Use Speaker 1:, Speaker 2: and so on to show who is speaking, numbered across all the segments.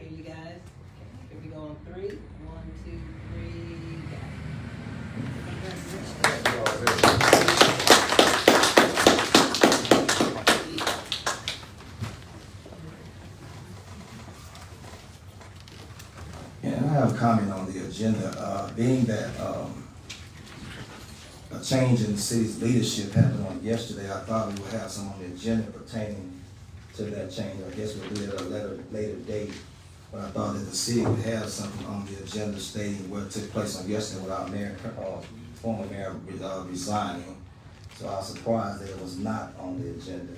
Speaker 1: hear you guys. Here we go on 3. 1, 2, 3,
Speaker 2: And I have a comment on the agenda, being that a change in the city's leadership happened on yesterday. I thought we would have some on the agenda pertaining to that change. I guess we'll do it at a later date. But I thought that the city would have something on the agenda stating what took place on yesterday with our mayor, former mayor resigning. So I was surprised that it was not on the agenda.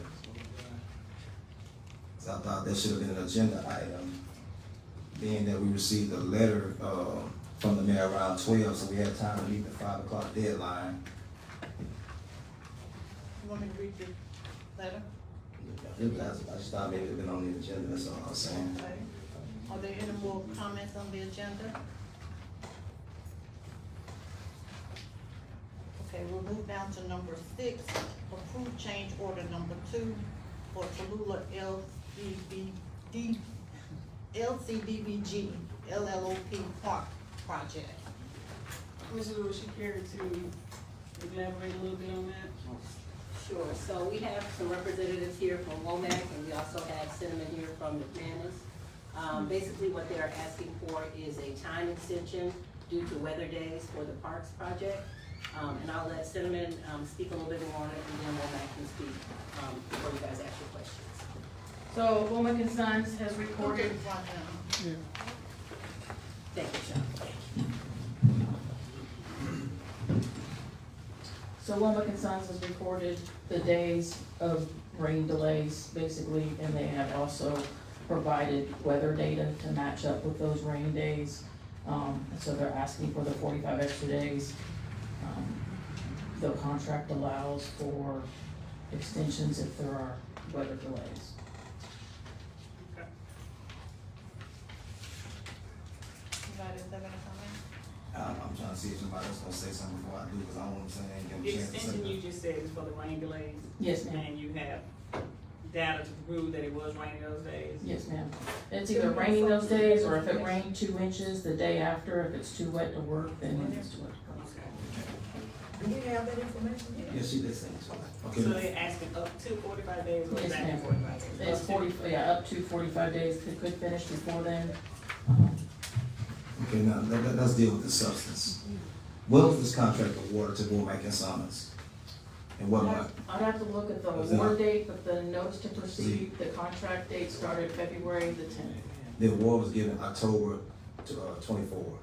Speaker 2: So I thought that should have been an agenda item, being that we received a letter from the mayor around 12, so we had time to meet the 5 o'clock deadline.
Speaker 3: You want me to read the letter?
Speaker 2: I just thought maybe it had been on the agenda, that's all I was saying.
Speaker 3: Okay. Are there any more comments on the agenda? Okay, we'll move down to number 6, approve change order number 2 for Tallulah LCDBG LLOP Park Project.
Speaker 1: Mrs. Lewis, you care to elaborate a little bit on that?
Speaker 4: Sure, so we have some representatives here from WOMAC, and we also have Cinnamon here from McManus. Basically what they're asking for is a time extension due to weather days for the Parks project. And I'll let Cinnamon speak a little bit more on it, and then WOMAC can speak before you guys ask your questions.
Speaker 5: So Womack and Sons has recorded.
Speaker 3: Okay, right now.
Speaker 4: Thank you, Sean.
Speaker 5: So Womack and Sons has recorded the days of rain delays, basically, and they have also provided weather data to match up with those rain days. So they're asking for the 45 extra days. The contract allows for extensions if there are weather delays.
Speaker 3: Anybody have any comment?
Speaker 2: I'm trying to see if somebody else gonna say something before I do, because I don't want to say anything.
Speaker 1: The extension you just said is for the rain delays?
Speaker 5: Yes, ma'am.
Speaker 1: And you have data to prove that it was raining those days?
Speaker 5: Yes, ma'am. It's either raining those days, or if it rained 2 inches the day after, if it's too wet to work, then it's too wet to work.
Speaker 3: Do we have that information here?
Speaker 2: Yeah, she did say so. Okay.
Speaker 1: So they're asking up to 45 days or
Speaker 5: Yes,
Speaker 1: exactly
Speaker 5: ma'am.
Speaker 1: 45 days?
Speaker 5: It's 40, yeah, up to 45 days, could finish before then.
Speaker 2: Okay, now let's deal with the substance. When was this contract awarded to Womack and Sons? And what month?
Speaker 5: I'd have to look at the
Speaker 2: Was it-
Speaker 5: award date, but the notice to proceed, the contract date started February the 10th.
Speaker 2: The award was given October 24.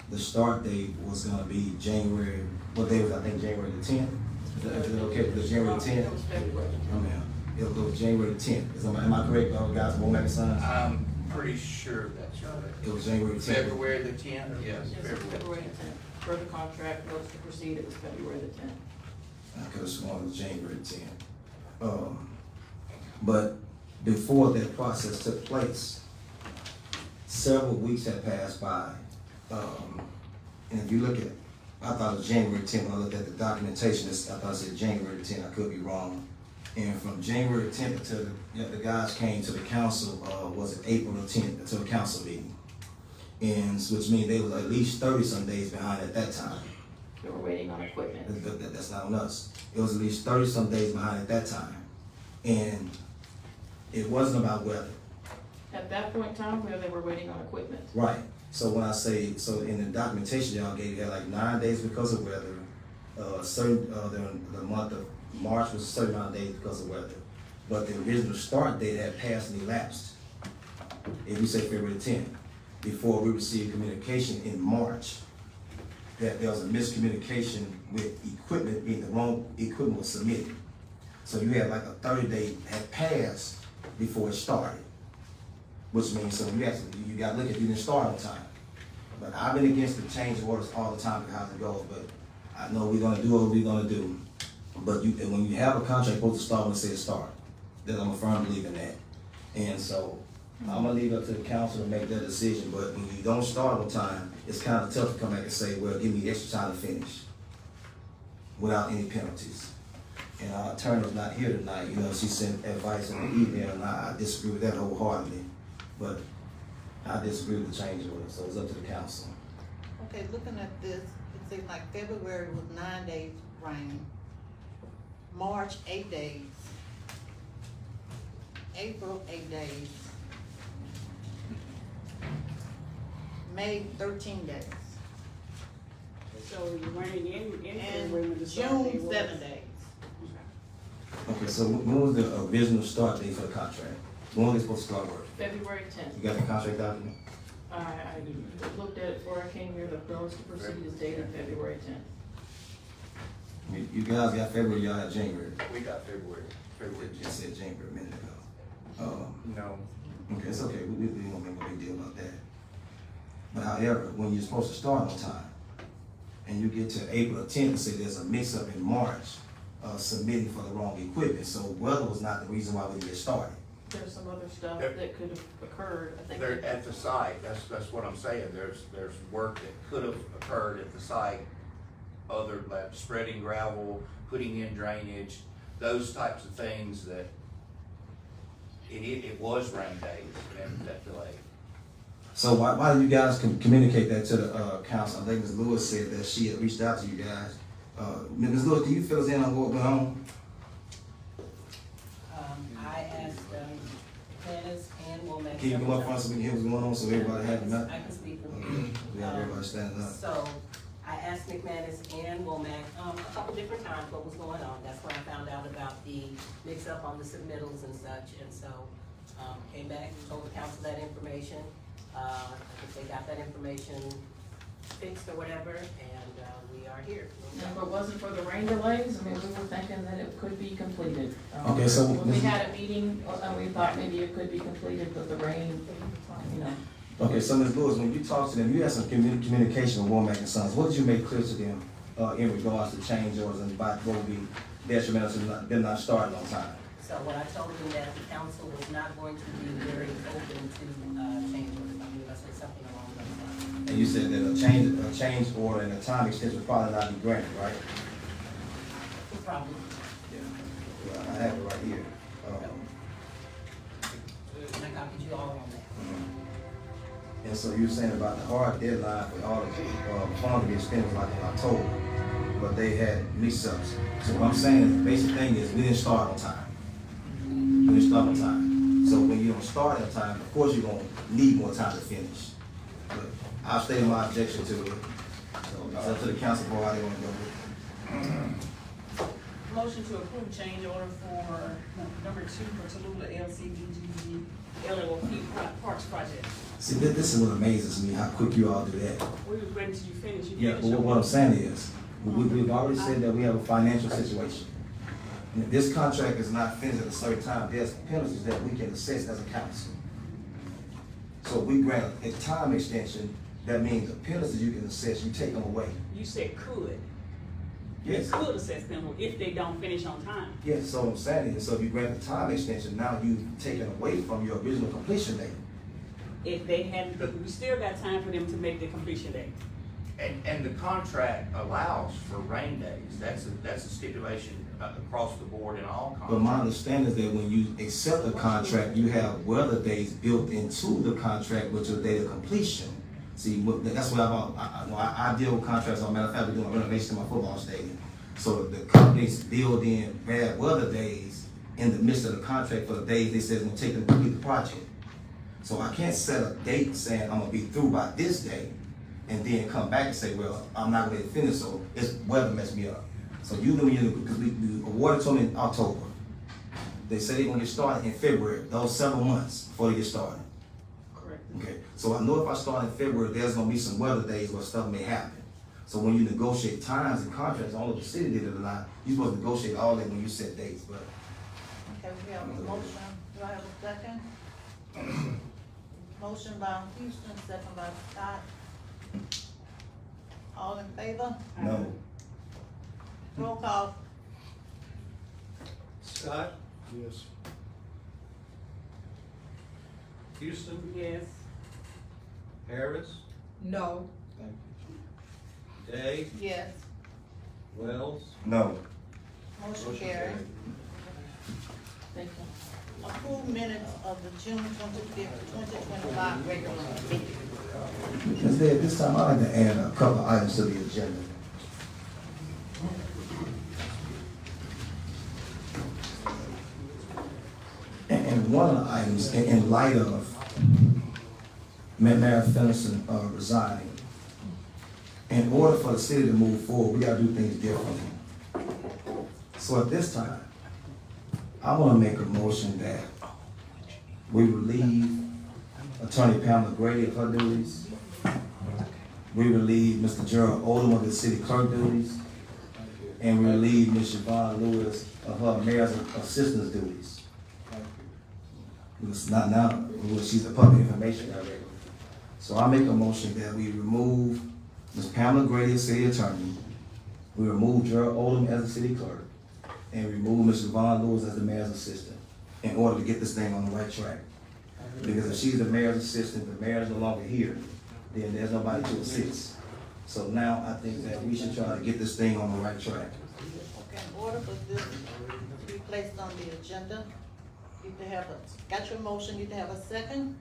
Speaker 2: The start date was gonna be January, what day was it? I think January the 10th? Is that okay, the January the 10th?
Speaker 5: It was February.
Speaker 2: Oh, man, it was January the 10th. Am I correct, guys, Womack and Sons?
Speaker 6: I'm pretty sure that's right.
Speaker 2: It was January 10th.
Speaker 6: February the 10th, yes.
Speaker 5: Yes, it was February the 10th. For the contract, notice to proceed, it was February the 10th.
Speaker 2: I could have sworn it was January 10th. But before that process took place, several weeks had passed by. And if you look at, I thought it was January 10th, when I looked at the documentation, I thought it said January 10th, I could be wrong. And from January 10th until the guys came to the council, was it April the 10th, until the council meeting. And which means they were at least 30-some days behind at that time.
Speaker 5: They were waiting on equipment.
Speaker 2: That's not on us. It was at least 30-some days behind at that time. And it wasn't about weather.
Speaker 5: At that point in time, where they were waiting on equipment.
Speaker 2: Right. So when I say, so in the documentation y'all gave, you had like 9 days because of weather. The month of March was a certain amount of days because of weather. But the original start date had passed and elapsed. If we say February 10th, before we received communication in March, that there was a miscommunication with equipment, being the wrong equipment was submitted. So you had like a 30-day had passed before it started. Which means, so you got to look at, you didn't start on time. But I've been against the change orders all the time, how it goes, but I know we're gonna do what we're gonna do. But when you have a contract, you're supposed to start when it says start. Then I'm a firm believer in that. And so, I'm gonna leave it up to the council to make that decision, but when you don't start on time, it's kind of tough to come back and say, well, give me extra time to finish without any penalties. And our attorney's not here tonight, she sent advice in the email, and I disagree with that wholeheartedly. But I disagree with the change order, so it's up to the council.
Speaker 3: Okay, looking at this, it seems like February was 9 days rain, March 8 days, April 8 days, May 13 days,
Speaker 1: So the rain in February
Speaker 3: and
Speaker 1: when the start date
Speaker 3: June
Speaker 1: was.
Speaker 3: 7 days.
Speaker 2: Okay, so when was the original start date for the contract? When was they supposed to start work?
Speaker 5: February tenth.
Speaker 2: You got the contract document?
Speaker 5: I looked at it before I came here, the notice to proceed is dated February tenth.
Speaker 2: You guys got February, y'all had January.
Speaker 6: We got February.
Speaker 2: It just said January a minute ago.
Speaker 6: No.
Speaker 2: Okay, it's okay, we don't make a big deal about that. But however, when you're supposed to start on time, and you get to April 10th and say there's a mix-up in March, submitting for the wrong equipment, so weather was not the reason why we didn't get started.
Speaker 5: There's some other stuff
Speaker 6: There-
Speaker 5: that could have occurred, I think.
Speaker 6: They're at the site, that's what I'm saying, there's work that could have occurred at the site, other, like spreading gravel, putting in drainage, those types of things that it was rain days and that delay.
Speaker 2: So why did you guys communicate that to the council? I think Ms. Lewis said that she had reached out to you guys. Ms. Lewis, can you fill us in on what went on?
Speaker 4: I asked, Dennis and Womack.
Speaker 2: Can you come up front so we can hear what's going on, so everybody has the map?
Speaker 4: I can speak for me.
Speaker 2: We have everybody standing up.
Speaker 4: So, I asked McManus and Womack, a couple different times what was going on. That's when I found out about the mix-up on the submittals and such, and so, came back, told the council that information. I think they got that information fixed or whatever, and, we are here.
Speaker 5: If it wasn't for the rain delays, I mean, we were thinking that it could be completed.
Speaker 2: Okay, so
Speaker 5: When we had a meeting, we thought maybe it could be completed, but the rain, you know.
Speaker 2: Okay, so Ms. Lewis, when you talked to them, you had some communication with Womack and Sons. What did you make clear to them, in regards to change orders and about what would be detrimental to them not starting on time?
Speaker 4: So what I told them that the council was not going to be very open to, change orders. I believe I said something along those lines.
Speaker 2: And you said that a change order and a time extension would probably not be granted, right?
Speaker 4: Probably.
Speaker 2: Yeah. Well, I have it right here.
Speaker 4: And I copied you all on that.
Speaker 2: And so you were saying about the hard deadline for all the funds to be spent was like in October, but they had mix-ups. So what I'm saying is, the basic thing is, we didn't start on time. We didn't start on time. So when you don't start on time, of course you're gonna need more time to finish. But I've stated my objection to it. So it's up to the council board how they wanna go with it.
Speaker 1: Motion to approve change order for number 2 for Tallulah LCDG LLP Parks Project.
Speaker 2: See, this is what amazes me, how quick you all do that.
Speaker 1: We was waiting till you finish. You
Speaker 2: Yeah,
Speaker 1: finished
Speaker 2: but what I'm saying is, we've already said that we have a financial situation. And if this contract is not finished at a certain time, there's penalties that we can assess as a council. So if we grant a time extension, that means the penalties you can assess, you take them away.
Speaker 1: You said could.
Speaker 2: Yes.
Speaker 1: You could assess them if they don't finish on time.
Speaker 2: Yes, so what I'm saying is, so if you grant the time extension, now you've taken away from your original completion date.
Speaker 1: If they hadn't, we still got time for them to make the completion date.
Speaker 6: And the contract allows for rain days, that's a stipulation across the board in all contracts.
Speaker 2: But my understanding is that when you accept a contract, you have weather days built into the contract with your date of completion. See, that's what I deal with contracts. As a matter of fact, we're doing a renovation in my football stadium. So the companies build in bad weather days in the midst of the contract for the days they said it's gonna take them to complete the project. So I can't set a date saying I'm gonna be through by this day and then come back and say, well, I'm not gonna finish, so it's weather messed me up. So you knew because we awarded to them in October. They said they're gonna get started in February, those 7 months before they get started.
Speaker 1: Correct.
Speaker 2: Okay, so I know if I start in February, there's gonna be some weather days where stuff may happen. So when you negotiate times and contracts, I don't know if the city did it or not, you're supposed to negotiate all that when you set dates, but.
Speaker 3: Okay, we have a motion, do I have a second? Motion by Houston, second by Scott. All in favor?
Speaker 2: No.
Speaker 3: Roll call.
Speaker 7: Scott? Yes. Houston?
Speaker 1: Yes.
Speaker 7: Harris?
Speaker 3: No.
Speaker 7: Thank you. Day?
Speaker 3: Yes.
Speaker 7: Wells?
Speaker 2: No.
Speaker 3: Motion carried.
Speaker 5: Thank you.
Speaker 3: Approve minutes of the June 25th, 2025 regular meeting.
Speaker 2: Ms. Day, at this time, I'd like to add a couple items to the agenda. And one of the items, in light of Mayor Fennison resigning, in order for the city to move forward, we gotta do things differently. So at this time, I wanna make a motion that we relieve Attorney Pamela Grady of her duties. We relieve Mr. Gerald Odom of the city clerk duties. And we relieve Ms. Siobhan Lewis of her mayor's assistant's duties. It's not now, she's a public information director. So I make a motion that we remove Ms. Pamela Grady as city attorney. We remove Gerald Odom as the city clerk. And remove Ms. Siobhan Lewis as the mayor's assistant in order to get this thing on the right track. Because if she's the mayor's assistant, the mayor's no longer here, then there's nobody to assist. So now I think that we should try to get this thing on the right track.
Speaker 3: Okay, in order for this to be placed on the agenda, you can have got your motion, you can have a second.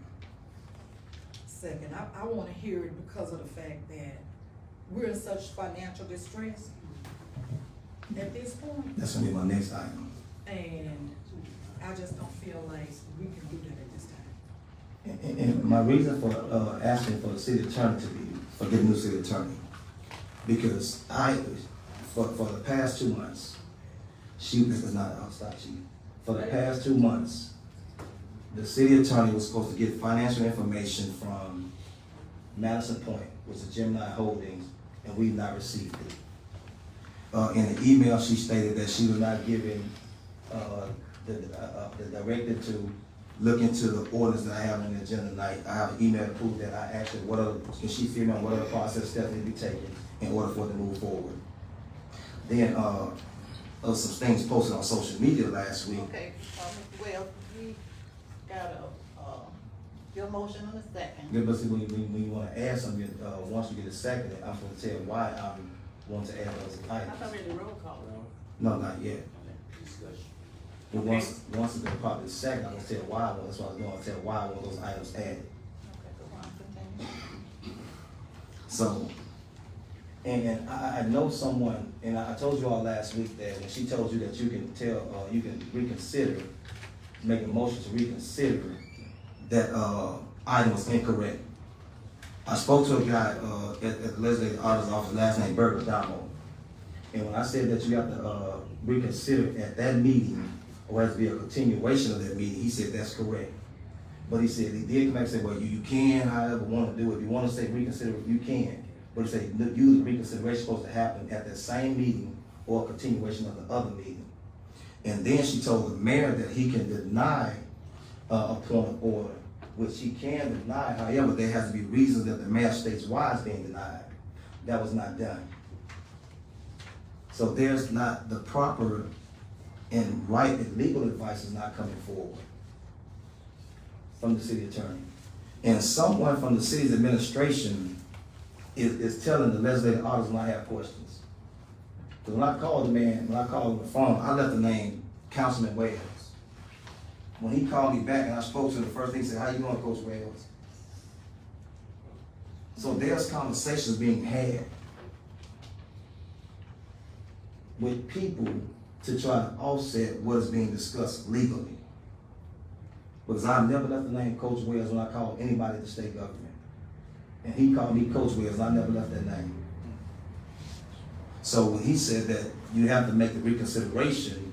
Speaker 8: Second, I wanna hear it because of the fact that we're in such financial distress at this point,
Speaker 2: That's gonna be my next item.
Speaker 8: and I just don't feel like we can do that at this time.
Speaker 2: And my reason for asking for the city attorney for getting a new city attorney, because for the past 2 months, for the past 2 months, the city attorney was supposed to get financial information from Madison Point, which is Gemini Holdings, and we've not received it. In the email, she stated that she was not giving the directive to look into the orders that I have on the agenda tonight. I have an email to prove that I asked her can she figure out what other process steps need to be taken in order for it to move forward. Then, some things posted on social media last week.
Speaker 3: Okay, well, we got your motion in a second.
Speaker 2: Yeah, but see, when you wanna add something, once you get a second, I'm gonna tell why I want to add those
Speaker 1: I
Speaker 2: items.
Speaker 1: thought we had the roll call.
Speaker 2: No, not yet.
Speaker 1: Discussion.
Speaker 2: But
Speaker 1: Okay.
Speaker 2: once it's been probably second, I'm gonna tell why I want, that's what I was gonna tell why I want those items added.
Speaker 3: Okay, go on, continue.
Speaker 2: So, and I know someone, and I told you all last week that when she told you that you can you can reconsider, make a motion to reconsider, that item was incorrect. I spoke to a guy at the legislative auditor's office, last name Burger Damo. And when I said that you have to reconsider at that meeting, or has to be a continuation of that meeting, he said that's correct. But he said, he did come back and say, well, you can, however, want to do it. If you want to say reconsider, you can. But he said, usually reconsideration is supposed to happen at that same meeting or a continuation of the other meeting. And then she told the mayor that he can deny a point of order, which he can deny. However, there has to be reasons that the mayor states why it's being denied. That was not done. So there's not the proper and right and legal advice is not coming forward from the city attorney. And someone from the city's administration is telling the legislative auditors when I have questions. Because when I called the man, when I called him on the phone, I left the name Councilman Wales. When he called me back and I spoke to him, the first thing he said, how you doing, Coach Wales? So there's conversations being had with people to try to offset what is being discussed legally. Because I've never left the name Coach Wales when I called anybody at the state government. And he called me Coach Wales, and I never left that name. So when he said that you have to make the reconsideration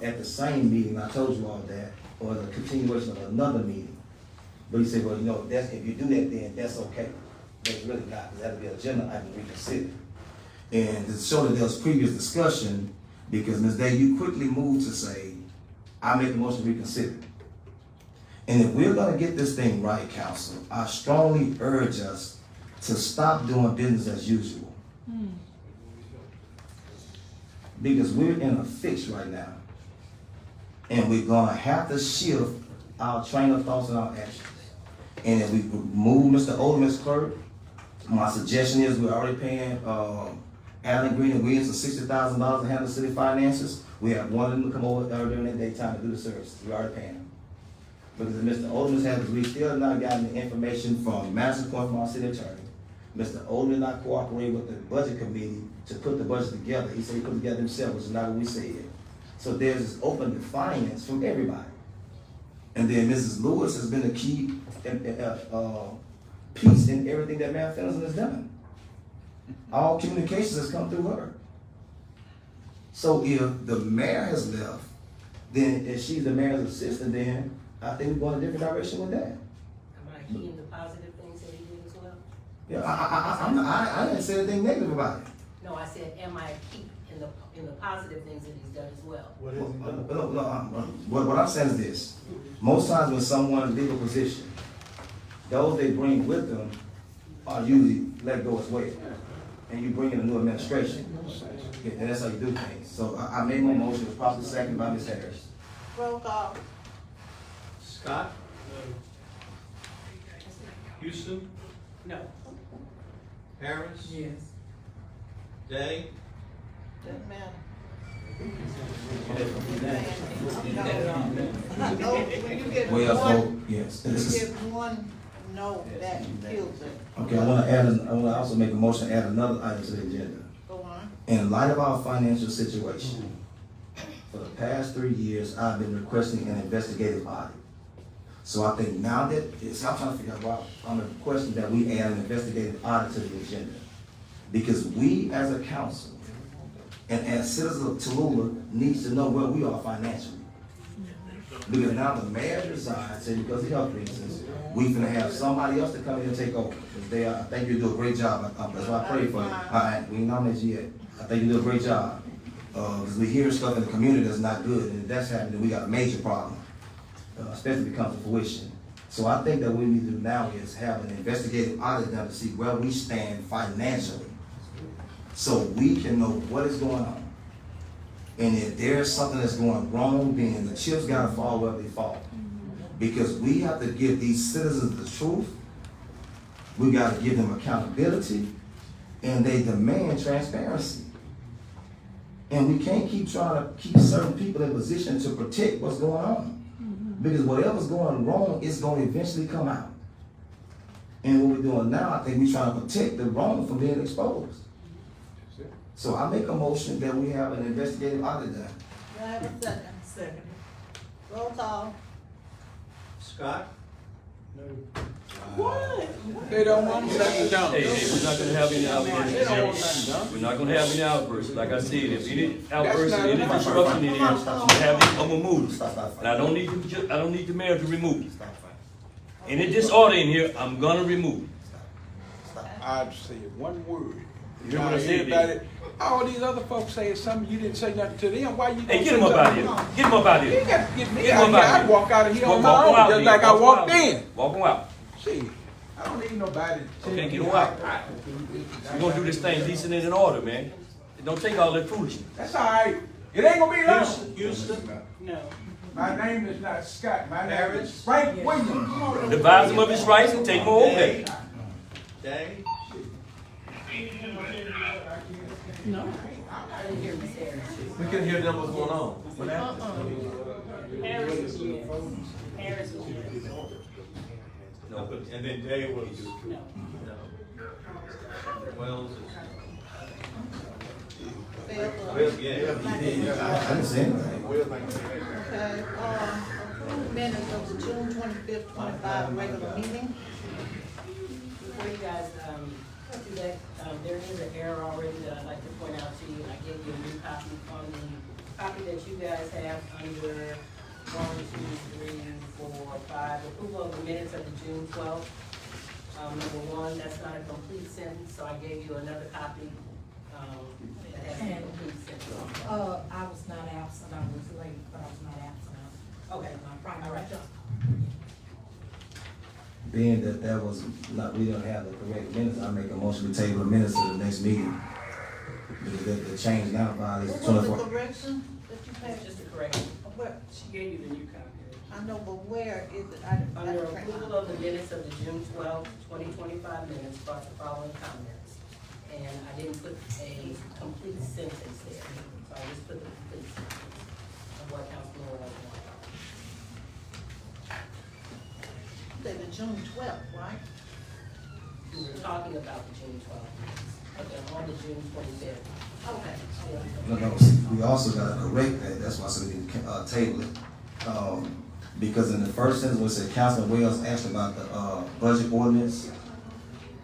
Speaker 2: at the same meeting, I told you all that, or the continuation of another meeting. But he said, well, you know, if you do that, then that's okay. But it's really not, because that'll be an agenda item to reconsider. And to show that there was previous discussion, because Ms. Day, you quickly moved to say, I make the motion to reconsider. And if we're gonna get this thing right, council, I strongly urge us to stop doing business as usual. Because we're in a fix right now. And we're gonna have to shift our train of thoughts and our actions. And if we move Mr. Odom as clerk, my suggestion is we're already paying Allen Green and Williams for $60,000 to handle city finances. We have one of them come over during the daytime to do the service. We already paying them. Because Mr. Oldham's has, we still have not gotten the information from Madison Court from our city attorney. Mr. Oldham did not cooperate with the budget committee to put the budget together. He said he put it together himself, which is not what we said. So there's this open defiance from everybody. And then Mrs. Lewis has been a key piece in everything that Mayor Fenton has done. All communications has come through her. So if the mayor has left, then if she's the mayor's assistant, then I think we're going a different direction with that.
Speaker 4: Am I hearing the positive things that he did as well?
Speaker 2: Yeah, I didn't say anything negative about it.
Speaker 4: No, I said, am I keep in the positive things that he's done as well?
Speaker 2: What I'm saying is this. Most times when someone leaves a position, those they bring with them are usually let go as well. And you bring in a new administration. And that's how you do things. So I made my motion, it was probably seconded by Ms. Harris.
Speaker 3: Roll call.
Speaker 7: Scott? Houston?
Speaker 1: No.
Speaker 7: Harris?
Speaker 8: Yes.
Speaker 7: Day?
Speaker 3: Doesn't matter. No, no, when you get
Speaker 2: Well,
Speaker 3: one,
Speaker 2: so, yes.
Speaker 3: you get one no, that kills it.
Speaker 2: Okay, I wanna also make a motion to add another item to the agenda.
Speaker 3: Go on.
Speaker 2: In light of our financial situation, for the past 3 years, I've been requesting an investigative audit. So I think now that, I'm trying to figure out why, I'm requesting that we add an investigative audit to the agenda. Because we as a council, and as citizens of Tallulah, needs to know where we are financially. Because now the mayor resigned, said because of health reasons, we finna have somebody else to come in and take over. Because I think you do a great job, that's why I pray for you. Alright, we ain't nominated you yet. I think you do a great job. Because we hear stuff in the community that's not good, and if that's happening, we got a major problem. Especially if it comes to fruition. So I think that what we need to do now is have an investigative audit done to see where we stand financially. So we can know what is going on. And if there's something that's going wrong, then the chips gotta fall where they fall. Because we have to give these citizens the truth. We gotta give them accountability. And they demand transparency. And we can't keep trying to keep certain people in position to protect what's going on. Because whatever's going wrong is going to eventually come out. And what we're doing now, I think we're trying to protect the wrong from being exposed. So I make a motion that we have an investigative audit done.
Speaker 3: Do I have a second?
Speaker 8: Second.
Speaker 3: Roll call.
Speaker 7: Scott?
Speaker 9: They don't want to shut it down.
Speaker 10: Hey, we're not gonna have any outbursts. We're not gonna have any outbursts. Like I said, if any outbursts, any disruption in here, you have it, I'm gonna move it. And I don't need the mayor to remove it. Any disorder in here, I'm gonna remove it.
Speaker 9: I'd say one word.
Speaker 10: You hear what I said,
Speaker 9: Everybody, all these other folks saying something, you didn't say nothing to them, why you gonna
Speaker 10: Hey,
Speaker 9: say
Speaker 10: get him up out of
Speaker 9: something?
Speaker 10: here. Get him up out of
Speaker 9: You
Speaker 10: here.
Speaker 9: got to get me
Speaker 10: Get
Speaker 9: out
Speaker 10: him
Speaker 9: of here,
Speaker 10: out
Speaker 9: I
Speaker 10: here.
Speaker 9: walk out of here on my
Speaker 10: Walk him
Speaker 9: own,
Speaker 10: out,
Speaker 9: just
Speaker 10: man.
Speaker 9: like I
Speaker 10: Walk him
Speaker 9: walked
Speaker 10: out.
Speaker 9: in.
Speaker 10: Walk him out.
Speaker 9: See, I don't need nobody to
Speaker 10: Okay,
Speaker 9: tell
Speaker 10: get
Speaker 9: me
Speaker 10: him
Speaker 9: how
Speaker 10: out.
Speaker 9: I-
Speaker 10: We're gonna do this thing decent and in order, man. Don't take all that foolishness.
Speaker 9: That's all right, it ain't gonna be long.
Speaker 7: Houston?
Speaker 1: No.
Speaker 9: My name is not Scott, my name is
Speaker 7: Harris?
Speaker 9: Frank Williams.
Speaker 10: Devise him of his rights and take him over there.
Speaker 7: Day?
Speaker 5: No.
Speaker 4: I didn't hear Ms. Harris.
Speaker 7: We couldn't hear them what's going on.
Speaker 1: Harris was yes. Harris was yes.
Speaker 7: No, but, and then Day was,
Speaker 1: No.
Speaker 7: Wells
Speaker 3: Fail
Speaker 7: is,
Speaker 3: to-
Speaker 7: yeah.
Speaker 2: I didn't say anything.
Speaker 3: Okay, approve minutes of the June 25th, 25 regular meeting.
Speaker 4: Before you guys, do that, there is an error already that I'd like to point out to you. I gave you a new copy on the copy that you guys have under 1, 2, 3, 4, 5, approval of the minutes of the June 12th. Number 1, that's not a complete sentence, so I gave you another copy, that has a complete sentence.
Speaker 8: I was not absent, I was late, but I was not absent.
Speaker 4: Okay,
Speaker 8: My
Speaker 4: all
Speaker 8: primary
Speaker 4: right.
Speaker 8: job.
Speaker 2: Being that was not, we don't have the correct minutes, I make a motion to table the minutes to the next meeting. Because the change now violates
Speaker 3: What was the
Speaker 2: 24.
Speaker 3: correction that you had?
Speaker 4: Just to correct you.
Speaker 3: Where,
Speaker 1: She gave you the new copy.
Speaker 3: I know, but where is it? I didn't
Speaker 4: Under
Speaker 3: print
Speaker 4: approval
Speaker 3: mine.
Speaker 4: of the minutes of the June 12th, 2025 minutes, brought the following comments. and I didn't put a complete sentence there. So I just put the complete sentence of what Councilman Wells wanted.
Speaker 3: Say the June 12th, right?
Speaker 4: We were talking about the June 12th, but they're on the June 25th.
Speaker 3: Okay.
Speaker 2: No, we also gotta correct that, that's why I said we need to table it. Because in the first sentence, when it said Councilman Wells asked about the, budget ordinance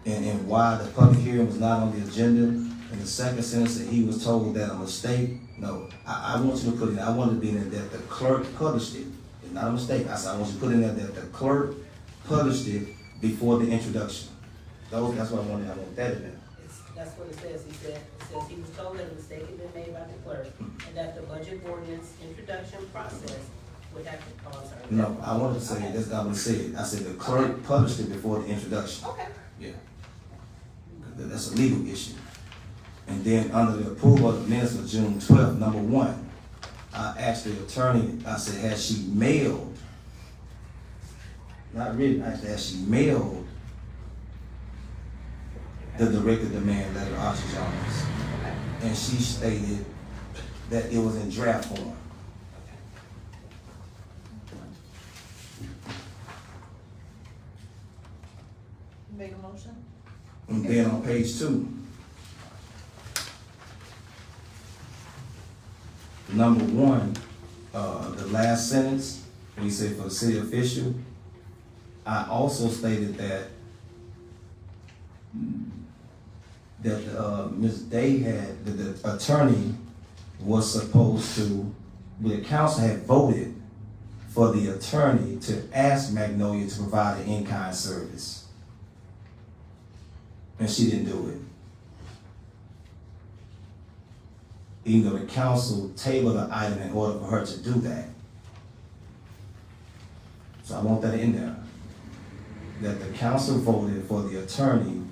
Speaker 2: and why the public hearing was not on the agenda, in the second sentence that he was told that a mistake, no, I want you to put in, I want it to be in there that the clerk published it. It's not a mistake, I said, I want you to put in there that the clerk published it before the introduction. That's what I want that in there.
Speaker 4: That's what it says. It says he was told that a mistake had been made by the clerk and that the budget ordinance introduction process would have to cause her.
Speaker 2: No, I wanted to say, that's not what it said. I said the clerk published it before the introduction.
Speaker 3: Okay.
Speaker 2: Yeah. That's a legal issue. And then under the approval of the minutes of June 12th, number one, I asked the attorney, I said, has she mailed, not written, I said, has she mailed the directed demand letter to Archie Jones? And she stated that it was in draft form.
Speaker 3: Make a motion?
Speaker 2: And then on page 2, number 1, the last sentence, when you say for the city official, I also stated that Ms. Day had, the attorney was supposed to, the council had voted for the attorney to ask Magnolia to provide an in-kind service. And she didn't do it. Even though the council tabled the item in order for her to do that. So I want that in there. That the council voted for the attorney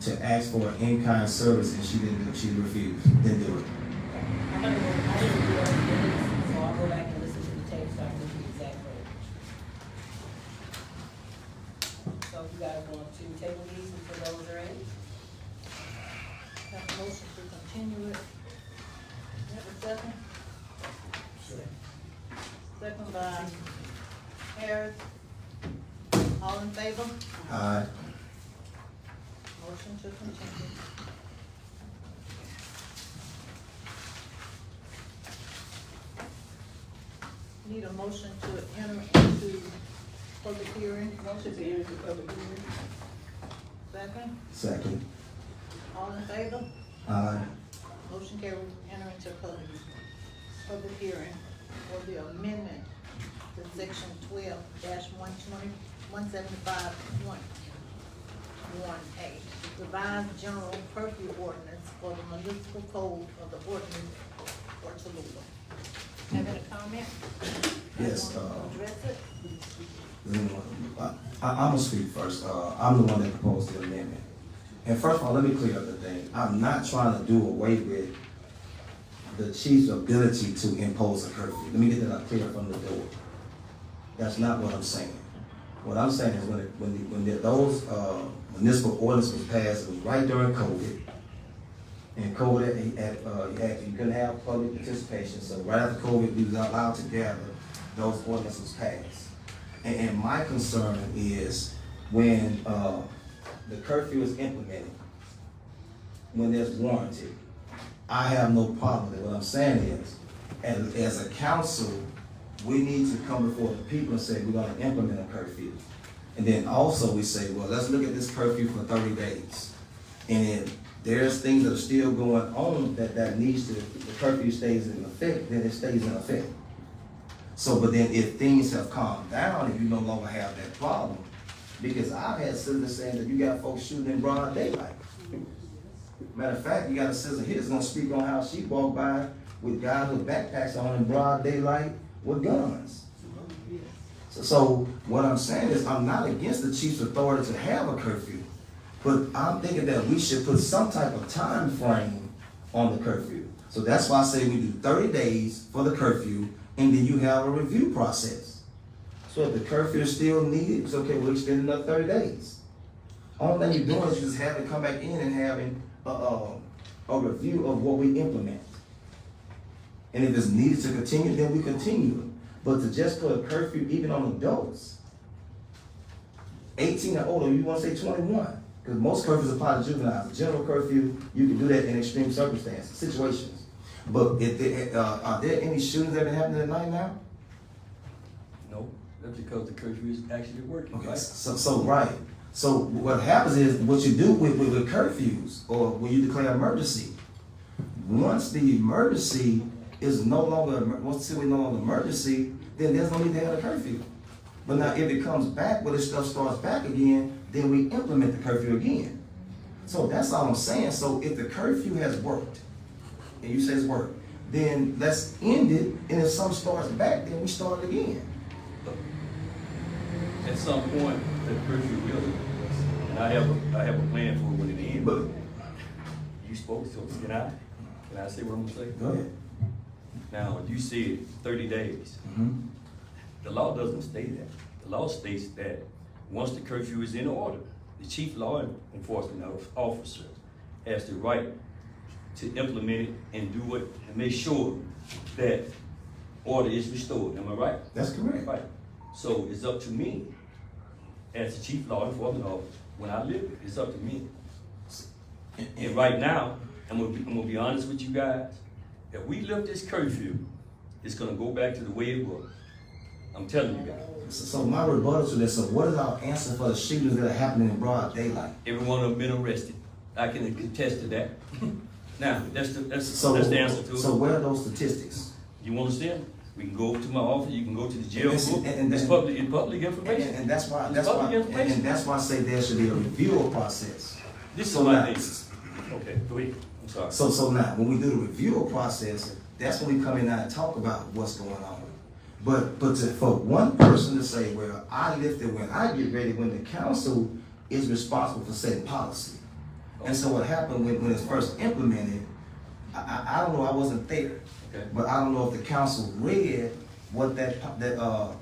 Speaker 2: to ask for an in-kind service and she didn't do it, she refused, didn't do it.
Speaker 4: I'm gonna go, I didn't do those minutes, so I'll go back and listen to the tape so I can get the exact verbiage. So if you guys want to table these until those are in?
Speaker 3: Have a motion to continue it. Have a second? Second by Harris. All in favor?
Speaker 2: Aye.
Speaker 3: Motion to continue. Need a motion to enter into public hearing.
Speaker 1: Motion to enter into public hearing.
Speaker 3: Second,
Speaker 2: Second.
Speaker 3: all in favor?
Speaker 2: Aye.
Speaker 3: Motion carried, enter into public hearing for the amendment to section 12-175.1A, revised general curfew ordinance for the municipal code of the ordinance for Tallulah. Have any comment?
Speaker 2: Yes,
Speaker 3: Address it?
Speaker 2: I'm gonna speak first. I'm the one that proposed the amendment. And first of all, let me clear up the thing. I'm not trying to do away with the chief's ability to impose a curfew. Let me get that clear from the door. That's not what I'm saying. What I'm saying is when those municipal ordinances was passed, it was right during COVID. And COVID, you couldn't have public participation. So right after COVID, we was allowed to gather, those ordinances passed. And my concern is when the curfew is implemented, when there's warranted, I have no problem with it. What I'm saying is, as a council, we need to come before the people and say, we're gonna implement a curfew. And then also we say, well, let's look at this curfew for 30 days. And if there's things that are still going on that needs to, the curfew stays in effect, then it stays in effect. So, but then if things have calmed down and you no longer have that problem, because I've had citizens saying that you got folks shooting in broad daylight. Matter of fact, you got a citizen here that's gonna speak on how she walked by with guys with backpacks on in broad daylight with guns. So what I'm saying is I'm not against the chief's authority to have a curfew, but I'm thinking that we should put some type of time frame on the curfew. So that's why I say we do 30 days for the curfew, and then you have a review process. So if the curfew is still needed, it's okay, we'll extend another 30 days. Only thing you're doing is just having come back in and having a review of what we implement. And if it's needed to continue, then we continue. But to just put a curfew even on adults, 18 and older, you want to say 21, because most curfews apply to juveniles. General curfew, you can do that in extreme circumstances, situations. But are there any shootings that have been happening at night now?
Speaker 10: No, that's because the curfew is actually working,
Speaker 2: Okay,
Speaker 10: right?
Speaker 2: so right. So what happens is, what you do with curfews, or when you declare emergency, once the emergency is no longer, once the city is no longer emergency, then there's no need to have a curfew. But now if it comes back, when this stuff starts back again, then we implement the curfew again. So that's all I'm saying. So if the curfew has worked, and you say it's worked, then let's end it, and if something starts back, then we start it again.
Speaker 10: At some point, the curfew will end. And I have a plan for when it ends.
Speaker 2: But
Speaker 10: You spoke, so can I say what I'm gonna say?
Speaker 2: go ahead.
Speaker 10: Now, you said 30 days.
Speaker 2: Mhm.
Speaker 10: The law doesn't state that. The law states that once the curfew is in order, the chief law enforcement officer has the right to implement it and do it and make sure that order is restored. Am I right?
Speaker 2: That's correct.
Speaker 10: Right. So it's up to me as the chief law enforcement officer. When I live it, it's up to me. And right now, I'm gonna be honest with you guys. If we lift this curfew, it's gonna go back to the way it was. I'm telling you guys.
Speaker 2: So my rebuttal to this, so what is our answer for the shootings that are happening in broad daylight?
Speaker 10: Every one of them been arrested. I can attest to that. Now, that's the answer to it.
Speaker 2: So where are those statistics?
Speaker 10: You wanna see them? We can go up to my office, you can go to the jail book.
Speaker 2: And
Speaker 10: It's public information.
Speaker 2: And that's why,
Speaker 10: It's public information.
Speaker 2: and that's why I say there should be a review process.
Speaker 10: This is
Speaker 2: So
Speaker 10: my
Speaker 2: now-
Speaker 10: thing. Okay, go ahead. I'm sorry.
Speaker 2: So now, when we do the review process, that's when we come in and talk about what's going on. But for one person to say, well, I lift it when I get ready, when the council is responsible for setting policy. And so what happened when it's first implemented, I don't know, I wasn't there.
Speaker 10: Okay.
Speaker 2: But I don't know if the council read what that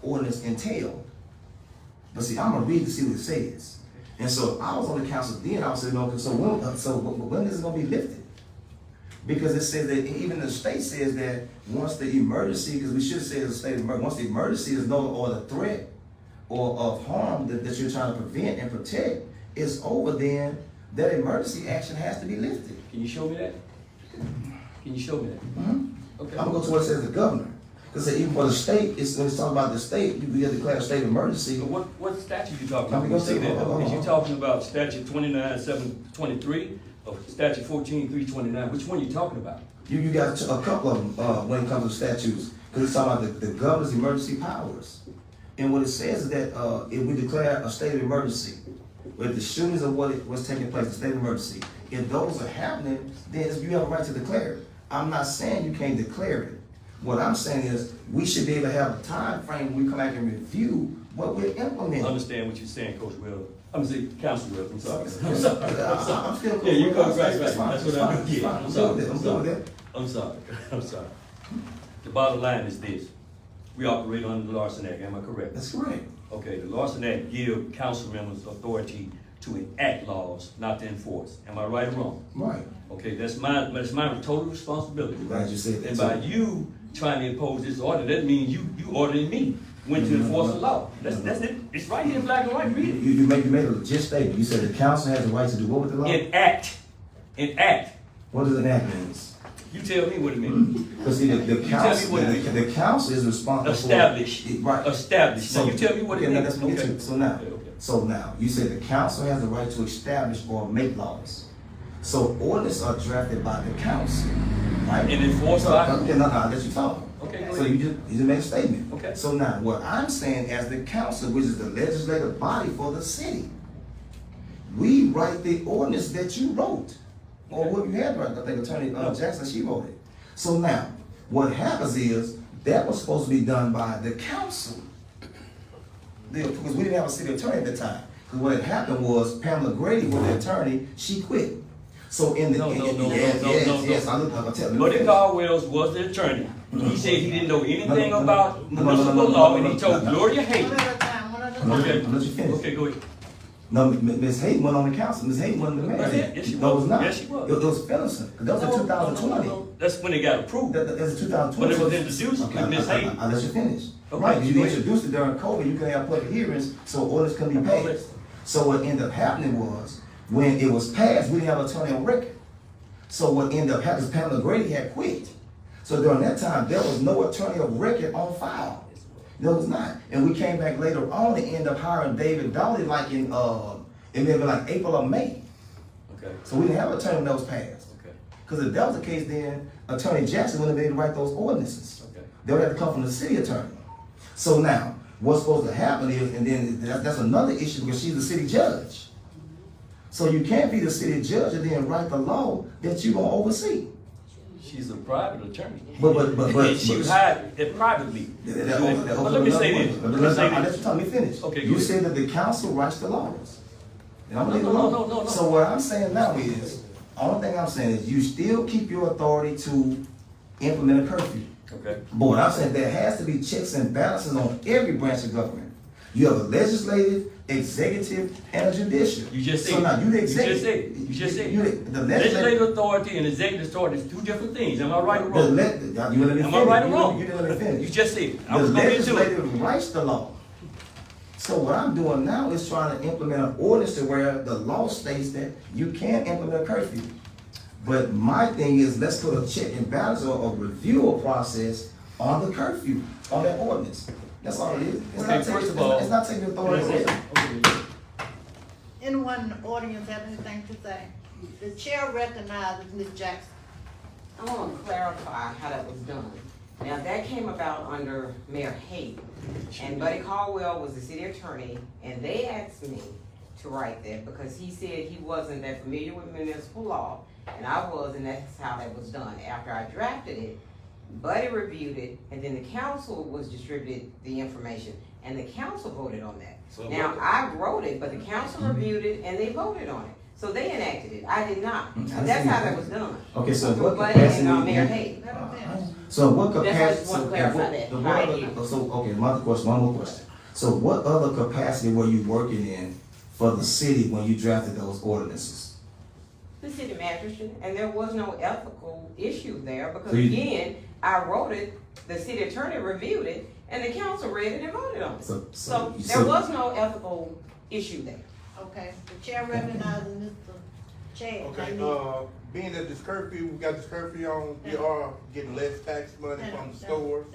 Speaker 2: ordinance entailed. But see, I'm gonna read to see what it says. And so if I was on the council then, I would say, no, when is it gonna be lifted? Because it says that, even the state says that once the emergency, because we should say it's a state of emergency, once the emergency is no, or the threat or of harm that you're trying to prevent and protect is over, then that emergency action has to be lifted.
Speaker 10: Can you show me that? Can you show me that?
Speaker 2: Mhm.
Speaker 10: Okay.
Speaker 2: I'm gonna go to what it says the governor. Because even for the state, when it's talking about the state, you have to declare a state of emergency.
Speaker 10: So what statute you talking
Speaker 2: Let
Speaker 10: about?
Speaker 2: me
Speaker 10: When
Speaker 2: go
Speaker 10: you say
Speaker 2: see-
Speaker 10: that,
Speaker 2: hold on,
Speaker 10: is you
Speaker 2: hold on.
Speaker 10: talking about statute 29-723 or statute 14-329? Which one you talking about?
Speaker 2: You got a couple of them when it comes to statutes, because it's talking about the governor's emergency powers. And what it says is that if we declare a state of emergency, with the shootings of what's taking place, a state of emergency, if those are happening, then you have a right to declare it. I'm not saying you can't declare it. What I'm saying is we should be able to have a time frame when we come back and review what we're
Speaker 10: I
Speaker 2: implementing.
Speaker 10: understand what you're saying, Coach Will. I'm saying, Council Will, I'm sorry.
Speaker 2: I'm still.
Speaker 10: Yeah, you coach, right.
Speaker 2: That's fine.
Speaker 10: That's what I mean.
Speaker 2: It's
Speaker 10: Yeah,
Speaker 2: fine.
Speaker 10: I'm sorry.
Speaker 2: I'm good with that.
Speaker 10: I'm sorry, I'm sorry. The bottom line is this. We operate under the Larson Act, am I correct?
Speaker 2: That's correct.
Speaker 10: Okay, the Larson Act give council members authority to enact laws, not to enforce. Am I right or wrong?
Speaker 2: Right.
Speaker 10: Okay, that's my total responsibility.
Speaker 2: Glad you said that.
Speaker 10: And by you trying to impose this order, that means you ordering me when to enforce the law. That's it. It's right here in black and white. Read it.
Speaker 2: You made a legit statement. You said the council has the right to do what with the law?
Speaker 10: Enact.
Speaker 2: What does enact means?
Speaker 10: You tell me what it means.
Speaker 2: Because see, the council is responsible
Speaker 10: Establish.
Speaker 2: for. Right.
Speaker 10: Establish. Now you tell me what it
Speaker 2: Okay, now
Speaker 10: means.
Speaker 2: that's what we get to.
Speaker 10: Okay.
Speaker 2: So now, you said the council has the right to establish or make laws. So ordinances are drafted by the council, right?
Speaker 10: And enforced by.
Speaker 2: Okay, no, I'll let you talk.
Speaker 10: Okay, go
Speaker 2: So
Speaker 10: ahead.
Speaker 2: you just made a statement.
Speaker 10: Okay.
Speaker 2: So now, what I'm saying as the council, which is the legislative body for the city, we write the ordinance that you wrote. Or what you had right, I think Attorney Jackson, she wrote it. So now, what happens is, that was supposed to be done by the council. Because we didn't have a city attorney at the time. Because what had happened was Pamela Grady was the attorney, she quit. So in the,
Speaker 10: No.
Speaker 2: yes, I'll tell you.
Speaker 10: Buddy Caldwell was the attorney. He said he didn't know anything
Speaker 2: No,
Speaker 10: about
Speaker 2: no,
Speaker 10: municipal law, and he told
Speaker 2: no.
Speaker 10: Gloria
Speaker 3: One
Speaker 10: Hayes.
Speaker 3: at a time, one at a
Speaker 2: I'm
Speaker 3: time.
Speaker 2: gonna let you finish.
Speaker 10: Okay, go ahead.
Speaker 2: No, Ms. Hayden went on the council, Ms. Hayden wasn't the mayor.
Speaker 10: Yes, she
Speaker 2: No, it
Speaker 10: was.
Speaker 2: was not.
Speaker 10: Yes, she was.
Speaker 2: It was Phillipson, that was in 2020.
Speaker 10: That's when it got approved.
Speaker 2: That's 2020.
Speaker 10: But it was introduced
Speaker 2: Okay,
Speaker 10: with Ms. Hayden.
Speaker 2: I'll let you finish.
Speaker 10: Okay,
Speaker 2: Right, you
Speaker 10: go ahead.
Speaker 2: introduced it during COVID, you can have public hearings, so orders can be passed. So what ended up happening was, when it was passed, we didn't have an attorney on record. So what ended up happening is Pamela Grady had quit. So during that time, there was no attorney of record on file. There was not. And we came back later on and ended up hiring David Dolly like in, it may have been like April or May.
Speaker 10: Okay,
Speaker 2: So we didn't have an attorney when that was passed.
Speaker 10: okay,
Speaker 2: Because if that was the case, then Attorney Jackson wouldn't have been able to write those ordinances.
Speaker 10: okay.
Speaker 2: They would have to come from the city attorney. So now, what's supposed to happen is, and then that's another issue because she's the city judge. So you can't be the city judge and then write the law that you're gonna oversee.
Speaker 10: She's a private attorney.
Speaker 2: But
Speaker 10: She was hired privately. But let me say this. Let me say this.
Speaker 2: Let me finish.
Speaker 10: Okay, go
Speaker 2: You
Speaker 10: ahead.
Speaker 2: said that the council writes the laws. And I'm gonna leave it
Speaker 10: No.
Speaker 2: alone. So what I'm saying now is, only thing I'm saying is you still keep your authority to implement a curfew.
Speaker 10: Okay.
Speaker 2: But what I'm saying, there has to be checks and balances on every branch of government. You have a legislative, executive, and a judicial.
Speaker 10: You just said.
Speaker 2: So now you the
Speaker 10: You just
Speaker 2: executive.
Speaker 10: said. You just said.
Speaker 2: The
Speaker 10: Legislative authority and executive authority is two different things. Am I right or
Speaker 2: You
Speaker 10: wrong?
Speaker 2: let me
Speaker 10: Am I
Speaker 2: finish.
Speaker 10: right or wrong?
Speaker 2: You didn't let me finish.
Speaker 10: You just said. I
Speaker 2: The
Speaker 10: was gonna get to it.
Speaker 2: legislative writes the law. So what I'm doing now is trying to implement an ordinance to where the law states that you can implement a curfew. But my thing is, let's put a check and balance or a review process on the curfew, on that ordinance. That's all it is. It's
Speaker 10: Okay,
Speaker 2: not taking-
Speaker 10: first of all-
Speaker 2: it's not taking authority away.
Speaker 3: Anyone in the audience have anything to say? The chair recognizes Ms. Jackson.
Speaker 11: I want to clarify how that was done. Now, that came about under Mayor Hayden, and Buddy Caldwell was the city attorney, and they asked me to write that because he said he wasn't that familiar with municipal law, and I was, and that's how that was done. After I drafted it, Buddy reviewed it, and then the council was distributed the information, and the council voted on that.
Speaker 10: So
Speaker 11: Now,
Speaker 10: what-
Speaker 11: I wrote it, but the council reviewed it, and they voted on it. So they enacted it, I did not.
Speaker 2: I
Speaker 11: That's
Speaker 2: see.
Speaker 11: how that was done.
Speaker 2: Okay, so
Speaker 11: Through
Speaker 2: what
Speaker 11: Buddy
Speaker 2: capacity?
Speaker 11: and Mayor Hayden.
Speaker 3: Let her finish.
Speaker 2: So what
Speaker 11: That's why I
Speaker 2: capacity?
Speaker 11: just want to clarify that.
Speaker 2: Okay, another question, one more question. So what other capacity were you working in for the city when you drafted those ordinances?
Speaker 11: The city magistrate, and there was no ethical issue there, because
Speaker 2: So you-
Speaker 11: again, I wrote it, the city attorney reviewed it, and the council read it and voted on it. So there was no ethical issue there.
Speaker 3: Okay, the chair recognizes Mr. Chad.
Speaker 12: Okay, being that this curfew, we got this curfew on, we are getting less tax money from the stores,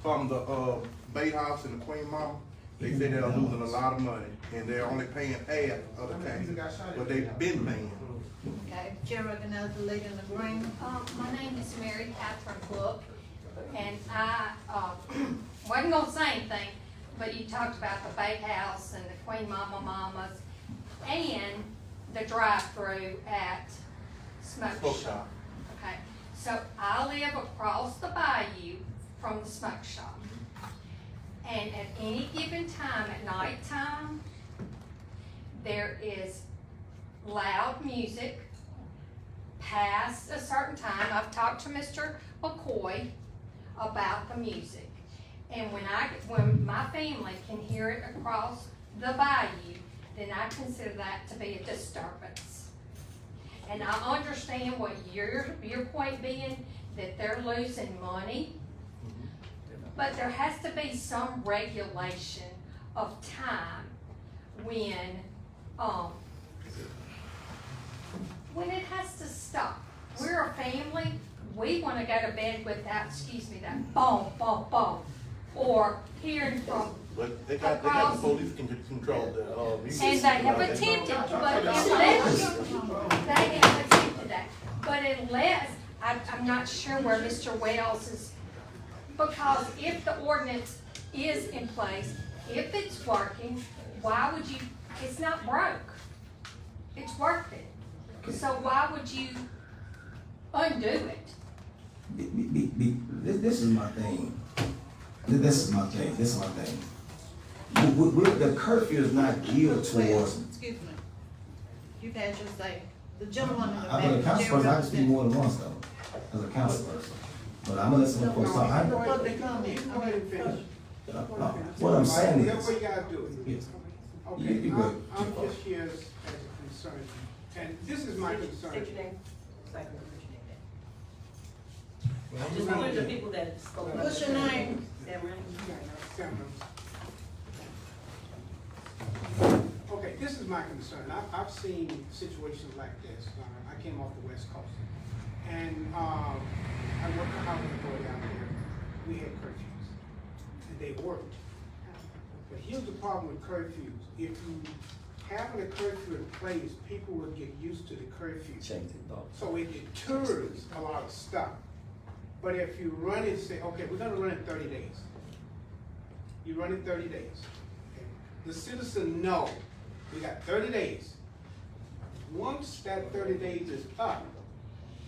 Speaker 12: from the bait house and the Queen Mama. They say they're losing a lot of money, and they're only paying half of the taxes, but they've been paying.
Speaker 3: Okay, chair recognizes the lady in the green.
Speaker 13: My name is Mary Catherine Cook, and I, wasn't gonna say anything, but you talked about the bait house and the Queen Mama Mamas and the drive-through at Smoke Shop. Okay, so I live across the bayou from the smoke shop. And at any given time at nighttime, there is loud music past a certain time. I've talked to Mr. McCoy about the music. And when my family can hear it across the bayou, then I consider that to be a disturbance. And I understand what your point being, that they're losing money. But there has to be some regulation of time when it has to stop. We're a family, we wanna go to bed without, that boom, boom, boom, or hearing from
Speaker 12: But they got the police can control the, music.
Speaker 13: and they have attempted, but unless, they have attempted that, but unless, I'm not sure where Mr. Wells is, because if the ordinance is in place, if it's working, why would you, it's not broke, it's working. So why would you undo it?
Speaker 2: This is my thing. This is my thing. The curfew is not geared towards.
Speaker 3: Excuse me. You've had your say. The gentleman in the back.
Speaker 2: I've been a council
Speaker 3: chair
Speaker 2: person, I can speak
Speaker 3: represents-
Speaker 2: more than once though, as a council person. But I'm gonna let someone first talk.
Speaker 3: Public comment.
Speaker 2: What I'm saying is,
Speaker 14: That's what you gotta do.
Speaker 2: yes.
Speaker 9: Okay,
Speaker 2: You good.
Speaker 9: I'm just here as a concern, and this is my concern.
Speaker 4: State your name. Just one of the people that spoke.
Speaker 3: What's your name?
Speaker 4: Sam Reynolds.
Speaker 9: Okay, this is my concern. I've seen situations like this. I came off the West Coast, and I worked a housing authority out there. We had curfews, and they worked. But here's the problem with curfews. If you having a curfew in place, people will get used to the curfew.
Speaker 10: Change the thought.
Speaker 9: So it deters a lot of stuff. But if you run it, say, okay, we're gonna run it 30 days. You run it 30 days. Okay? The citizen know we got 30 days. Once that 30 days is up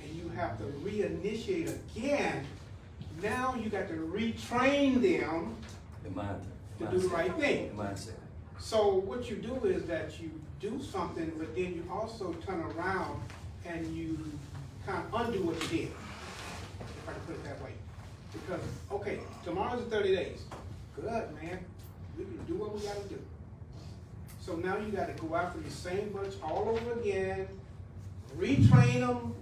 Speaker 9: and you have to reinitiate again, now you got to retrain them to do the right thing.
Speaker 10: Mindset.
Speaker 9: So what you do is that you do something, but then you also turn around and you kind of undo what you did, if I can put it that way. Because, okay, tomorrow's the 30 days. Good, man. We can do what we gotta do. So now you gotta go after the same bunch all over again, retrain them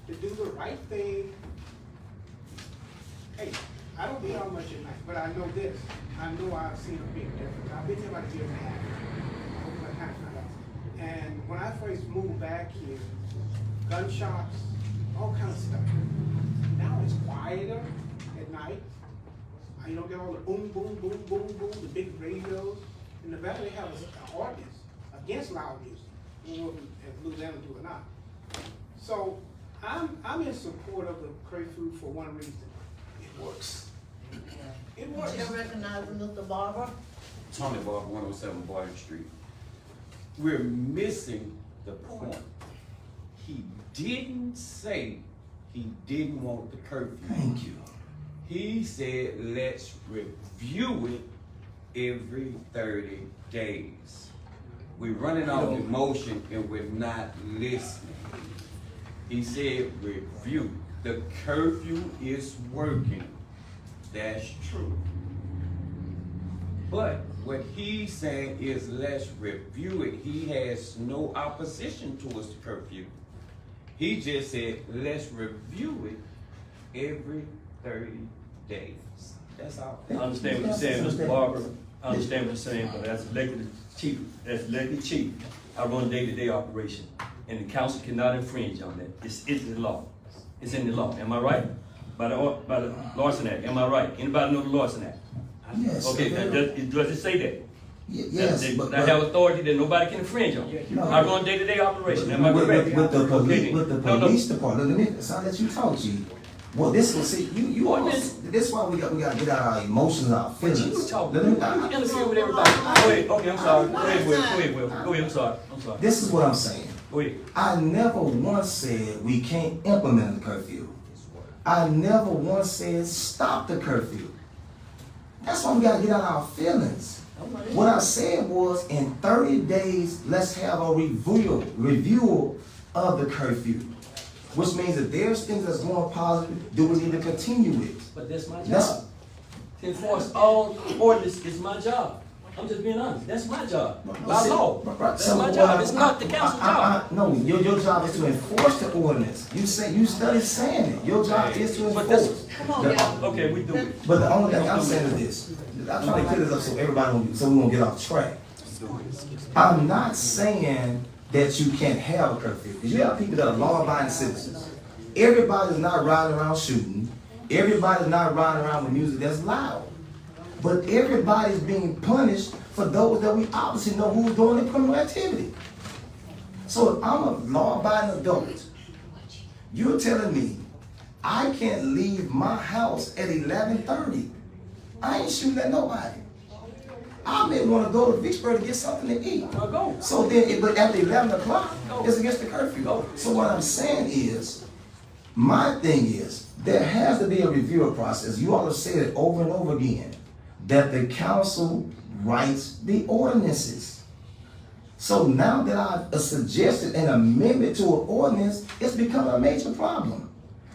Speaker 9: to do the right thing. Hey, I don't be out much at night, but I know this. I know I've seen a big difference. I've been here about a year and a half. And when I first moved back here, gunshots, all kinds of stuff. Now it's quieter at night. You don't get all the boom, boom, boom, boom, boom, the big radios. In Nevada, they have an ordinance against loud music. I don't know if Louisiana do or not. So I'm in support of the curfew for one reason. It works. It works.
Speaker 3: You recognize Mr. Barber?
Speaker 14: Tony Barber, 107 Barton Street. We're missing the point. He didn't say he didn't want the curfew.
Speaker 2: Thank you.
Speaker 14: He said, let's review it every 30 days. We're running off emotion and we're not listening. He said, review. The curfew is working. That's true. But what he's saying is let's review it. He has no opposition towards the curfew. He just said let's review it every 30 days. That's all.
Speaker 10: I understand what you're saying, Mr. Barber. I understand what you're saying, but as elected chief, I run day-to-day operation, and the council cannot infringe on that. It's in the law. It's in the law. Am I right? By the Larson Act. Am I right? Anybody know the Larson Act?
Speaker 2: Yes.
Speaker 10: Okay, does it say that?
Speaker 2: Yes,
Speaker 10: I have authority that nobody can infringe on.
Speaker 2: No.
Speaker 10: I run day-to-day operation. Am I
Speaker 2: with
Speaker 10: correct?
Speaker 2: the police, with the
Speaker 10: No,
Speaker 2: police department, let me, so I'll let you talk, Chief. Well, this will see, you
Speaker 10: What
Speaker 2: almost, this is why we gotta get out our emotions, our
Speaker 10: But
Speaker 2: feelings.
Speaker 10: you talk.
Speaker 2: Let
Speaker 10: You
Speaker 2: me-
Speaker 10: interfere with everybody. Go ahead. Okay, I'm sorry. Go ahead, Will. Go ahead, Will. Go ahead. I'm sorry.
Speaker 2: This is what I'm saying.
Speaker 10: Go ahead.
Speaker 2: I never once said we can't implement the curfew. I never once said stop the curfew. That's why we gotta get out our feelings. What I said was in 30 days, let's have a review of the curfew. Which means if there's things that's going positive, do we need to continue it?
Speaker 10: But that's my job.
Speaker 2: That's-
Speaker 10: To enforce all ordinance is my job. I'm just being honest. That's my job. By law. That's
Speaker 2: So
Speaker 10: my
Speaker 2: what
Speaker 10: job. It's not the council's job.
Speaker 2: No, your job is to enforce the ordinance. You studied saying it. Your job is to
Speaker 10: But that's,
Speaker 2: enforce.
Speaker 3: Come on, y'all.
Speaker 10: okay, we do it.
Speaker 2: But the only thing I'm saying is this. I'm trying to clear this up so everybody, so we won't get off track. I'm not saying that you can't have a curfew. Because you have people that are law-abiding citizens. Everybody's not riding around shooting. Everybody's not riding around with music that's loud. But everybody's being punished for those that we obviously know who's doing the criminal activity. So if I'm a law-abiding adult, you're telling me I can't leave my house at 11:30. I ain't shooting at nobody. I may want to go to Vicksburg to get something to eat.
Speaker 10: I'll go.
Speaker 2: So then, but after 11 o'clock, it's against the curfew. So what I'm saying is, my thing is, there has to be a review process. You all have said it over and over again, that the council writes the ordinances. So now that I've suggested an amendment to an ordinance, it's become a major problem.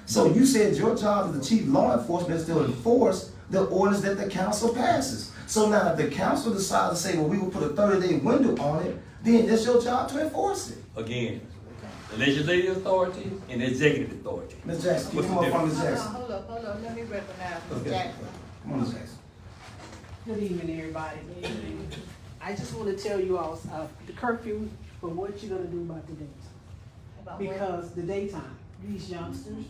Speaker 2: So you said your job as the chief law enforcement is to enforce, the ordinance that the council passes. So now if the council decides to say, well, we will put a 30-day window on it, then it's your job to enforce it.
Speaker 10: Again, the legislative authority and the executive authority.
Speaker 2: Ms. Jackson,
Speaker 10: What's
Speaker 2: come
Speaker 10: the
Speaker 2: on from
Speaker 10: difference?
Speaker 2: Ms. Jackson.
Speaker 3: Hold up, let me recognize Ms.
Speaker 2: Okay.
Speaker 3: Jackson.
Speaker 2: Come on, Ms. Jackson.
Speaker 15: Good evening, everybody. I just want to tell you all, the curfew for what you're gonna do about the daytime.
Speaker 3: About what?
Speaker 15: Because the daytime, these youngsters,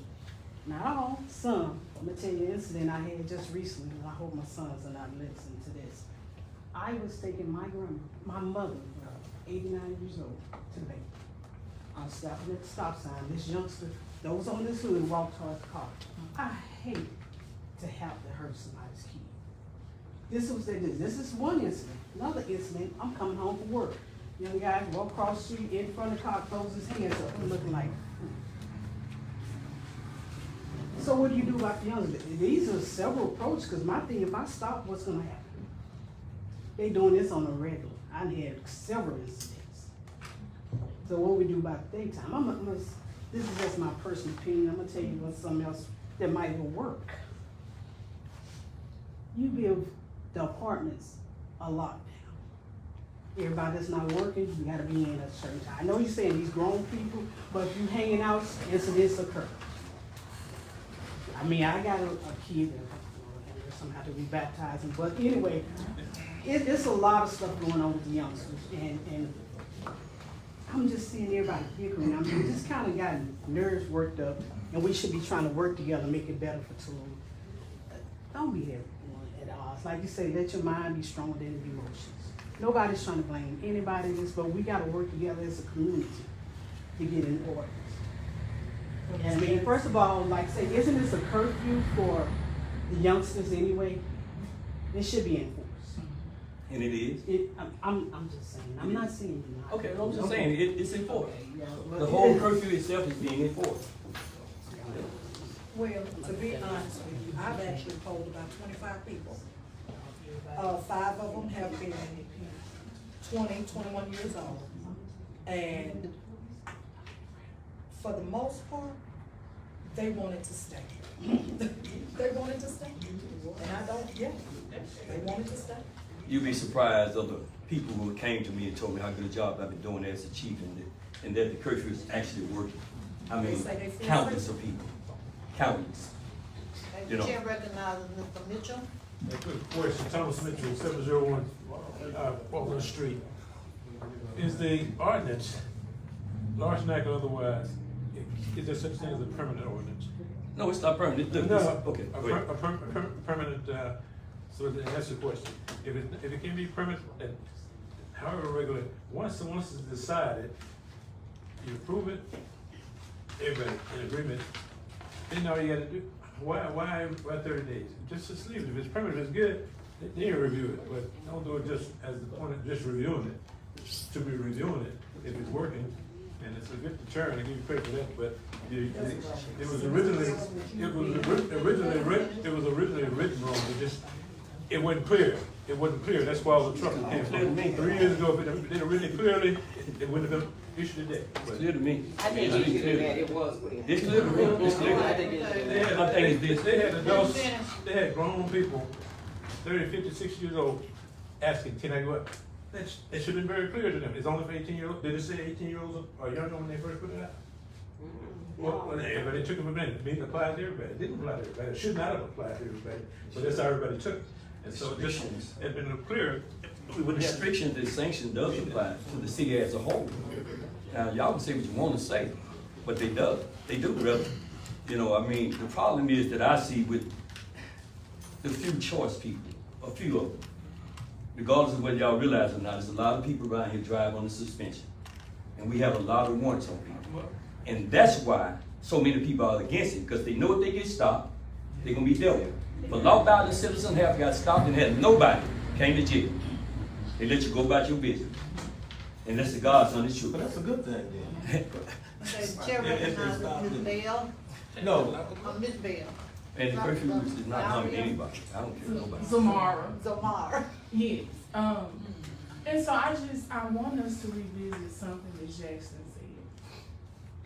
Speaker 15: not all, some, I'm gonna tell you an incident I had just recently, and I hope my sons are not listening to this. I was taking my mother, 89 years old, to the bank. I was stopping at the stop sign, this youngster, those on this hood walked towards the car. I hate to have to hurt somebody's kid. This is one incident. Another incident, I'm coming home from work. Young guy walk across the street in front of the car, throws his hands up, I'm looking like, So what do you do about the youngsters? These are several approaches, because my thing, if I stop, what's gonna happen? They doing this on a regular. I had several incidents. So what we do about the daytime? This is just my personal opinion. I'm gonna tell you something else that might even work. You give the apartments a lockdown. Everybody that's not working, you gotta be in at a certain time. I know you're saying these grown people, but if you hanging out, incidents occur. I mean, I got a kid that somehow to be baptizing, but anyway, it's a lot of stuff going on with the youngsters, and I'm just seeing everybody bickering. I mean, just kind of got nerves worked up, and we should be trying to work together and make it better for Tallulah. Don't be there at odds. Like you say, let your mind be stronger than the emotions. Nobody's trying to blame anybody in this, but we got to work together as a community to get in order. And I mean, first of all, like say, isn't this a curfew for the youngsters anyway? It should be enforced.
Speaker 10: And it is?
Speaker 15: I'm just saying, I'm not saying you're not.
Speaker 10: Okay, I'm just saying, it's enforced.
Speaker 15: Okay, yeah, but
Speaker 10: The whole curfew itself is being enforced.
Speaker 8: Well, to be honest with you, I've actually polled about 25 people. 5 of them have been 20, 21 years old. And for the most part, they wanted to stay. They wanted to stay. And I don't, yeah, they wanted to stay.
Speaker 10: You'd be surprised of the people who came to me and told me how good a job I've been doing as a chief and that the curfew is actually working. I mean, countless of people, countless. You know.
Speaker 3: Chair recognizes Mr. Mitchell.
Speaker 16: A quick question, Thomas Mitchell, 701 Portland Street. Is the ordinance, large neck or otherwise, is there such thing as a permanent ordinance?
Speaker 10: No, it's not permanent. Look, okay, go ahead.
Speaker 16: A permanent, so that's the question. If it can be permanent, however regular, once it's decided, you approve it, everybody in agreement, then all you gotta do, why 30 days? Just leave it. If it's permanent, it's good, then you review it, but don't do it just as the point of just reviewing it. To be reviewing it, if it's working, and it's a good deterrent, I give you credit for that, but it was originally written wrong, it wasn't clear. It wasn't clear, that's why all the trouble came from. 3 years ago, if it did it really clearly, it wouldn't have been issued today.
Speaker 10: It's clear to me.
Speaker 11: I think
Speaker 10: It's
Speaker 11: you
Speaker 10: clear.
Speaker 11: that it was clear.
Speaker 10: It's clear to me. It's clear.
Speaker 11: I think it
Speaker 10: My thing is this.
Speaker 16: They had adults, they had grown people, 30, 50, 60 years old, asking, can I go up? That should have been very clear to them. It's only for 18-year-olds. Did it say 18-year-olds or younger when they first put it out? Well, everybody took it for granted. It didn't apply to everybody. It didn't apply to everybody. It should not have applied to everybody. So that's how everybody took it. And so it just had been clear.
Speaker 10: Restrictions and sanctions does apply to the city as a whole. Now, y'all can say what you want to say, but they do. They do, brother. You know, I mean, the problem is that I see with the few choice people, a few of them, regardless of whether y'all realize or not, there's a lot of people around here drive on the suspension. And we have a lot of warrants on people. And that's why so many people are against it, because they know if they get stopped, they're gonna be dealt with. But law-abiding citizens have got stopped and had nobody came to jail. They let you go about your business. Unless the Godson is true.
Speaker 7: But that's a good thing then.
Speaker 3: The chair recognizes Ms. Bell.
Speaker 7: No.
Speaker 3: Ms. Bell.
Speaker 10: And the curfew is not harming anybody. I don't care nobody.
Speaker 3: Zamara.
Speaker 17: Yes. And so I want us to revisit something that Jackson said.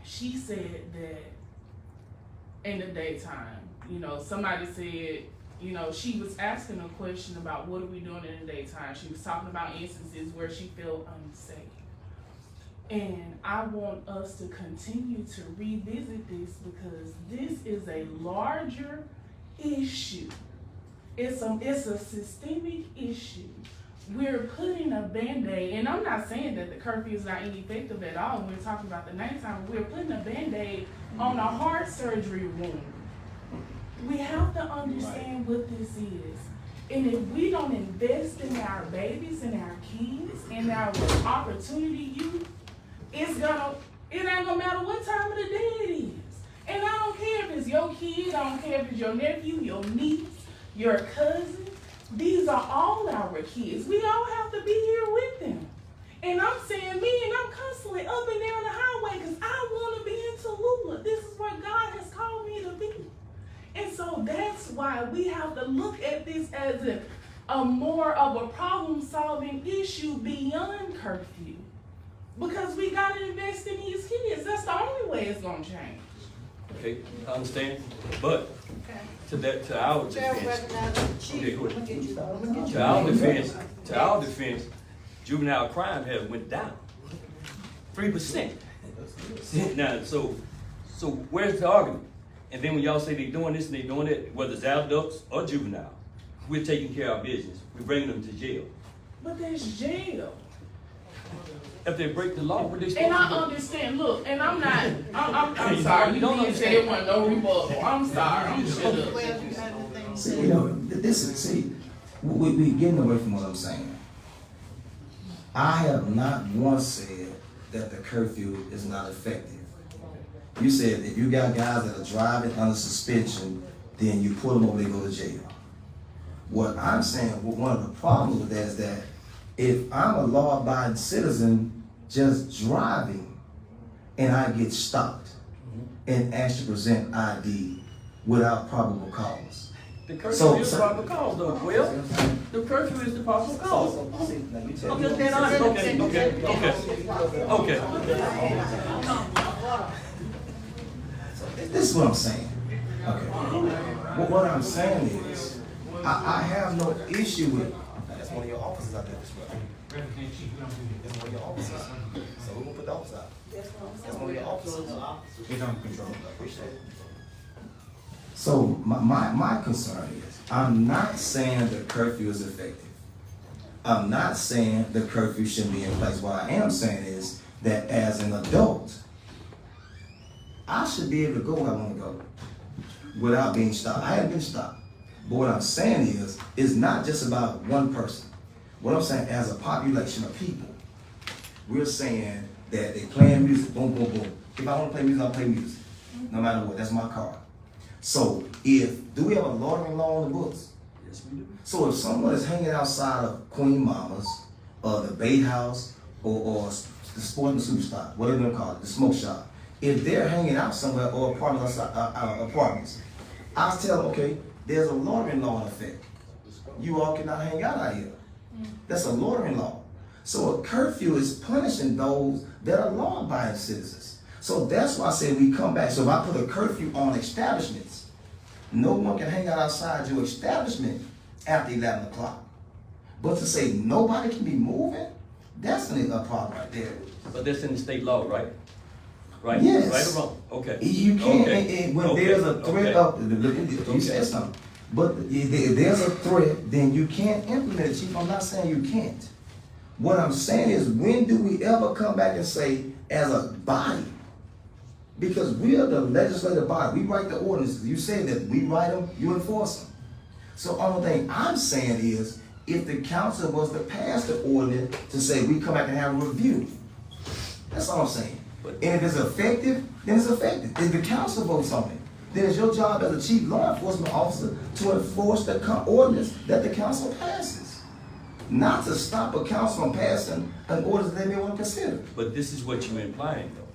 Speaker 17: She said that in the daytime, you know, somebody said You know, she was asking a question about what are we doing in the daytime. She was talking about instances where she felt unsafe. And I want us to continue to revisit this because this is a larger issue. It's a systemic issue. We're putting a Band-Aid, and I'm not saying that the curfew is not ineffective at all when we're talking about the nighttime, but we're putting a Band-Aid on a heart surgery room. We have to understand what this is. And if we don't invest in our babies and our kids and our opportunity youth, it ain't gonna matter what time of the day it is. And I don't care if it's your kid, I don't care if it's your nephew, your niece, your cousin. These are all our kids. We all have to be here with them. And I'm saying me, and I'm constantly up and down the highway because I want to be in Tallulah. This is where God has called me to be. And so that's why we have to look at this as a more of a problem-solving issue beyond curfew. Because we got to invest in these kids. That's the only way it's going to change.
Speaker 10: Okay, I understand, but to our defense, juvenile crime has went down 3%. Now, so where's the argument? And then when y'all say they're doing this and they're doing that, whether it's adults or juvenile, we're taking care of our business. We're bringing them to jail.
Speaker 17: But there's jail.
Speaker 10: If they break the law, what they supposed
Speaker 17: and
Speaker 10: to do?
Speaker 17: I understand. Look, and I'm sorry. You didn't say it wasn't no rebuttal. I'm sorry. I'm shut up.
Speaker 2: See, you know, we getting away from what I'm saying. I have not once said that the curfew is not effective. You said if you got guys that are driving under suspension, then you pull them over, they go to jail. What I'm saying, one of the problems with that is that if I'm a law-abiding citizen just driving and I get stopped and asked to present ID without probable cause.
Speaker 10: The curfew is the proper cause, though. Well, the curfew is the proper cause.
Speaker 2: This is what I'm saying. Okay. What I'm saying is, I have no issue with. That's one of your officers out there disrupting. That's one of your officers. So we're gonna put the officer out. That's one of your officers. We don't control. I appreciate it. So my concern is, I'm not saying the curfew is effective. I'm not saying the curfew shouldn't be in place. What I am saying is that as an adult, I should be able to go where I want to go without being stopped. I haven't been stopped. But what I'm saying is, it's not just about one person. What I'm saying, as a population of people, we're saying that they playing music, boom, boom, boom. If I want to play music, I'll play music. No matter what, that's my card. So do we have a loitering law on the books?
Speaker 10: Yes, we do.
Speaker 2: So if someone is hanging outside of Queen Mama's, or the bait house, or the sporting superstar, whatever you want to call it, the smoke shop, if they're hanging out somewhere or apartments, I'll tell them, okay, there's a loitering law in effect. You all cannot hang out here. That's a loitering law. So a curfew is punishing those that are law-abiding citizens. So that's why I say we come back. So if I put a curfew on establishments, no one can hang out outside your establishment after 11 o'clock. But to say nobody can be moving, that's a problem right there.
Speaker 10: But that's in the state law, right? Right?
Speaker 2: Yes.
Speaker 10: Right or wrong? Okay.
Speaker 2: You can't,
Speaker 10: Okay.
Speaker 2: when there's a threat you said something. But if there's a threat, then you can't implement it, Chief. I'm not saying you can't. What I'm saying is, when do we ever come back and say, as a body, because we are the legislative body, we write the ordinances. You say that we write them, you enforce them. So only thing I'm saying is, if the council was to pass the ordinance to say we come back and have a review, that's all I'm saying. And if it's effective, then it's effective. If the council votes on it, then it's your job as a chief law enforcement officer to enforce the ordinance that the council passes. Not to stop a council from passing an ordinance that they may want to consider.
Speaker 10: But this is what you're implying, though.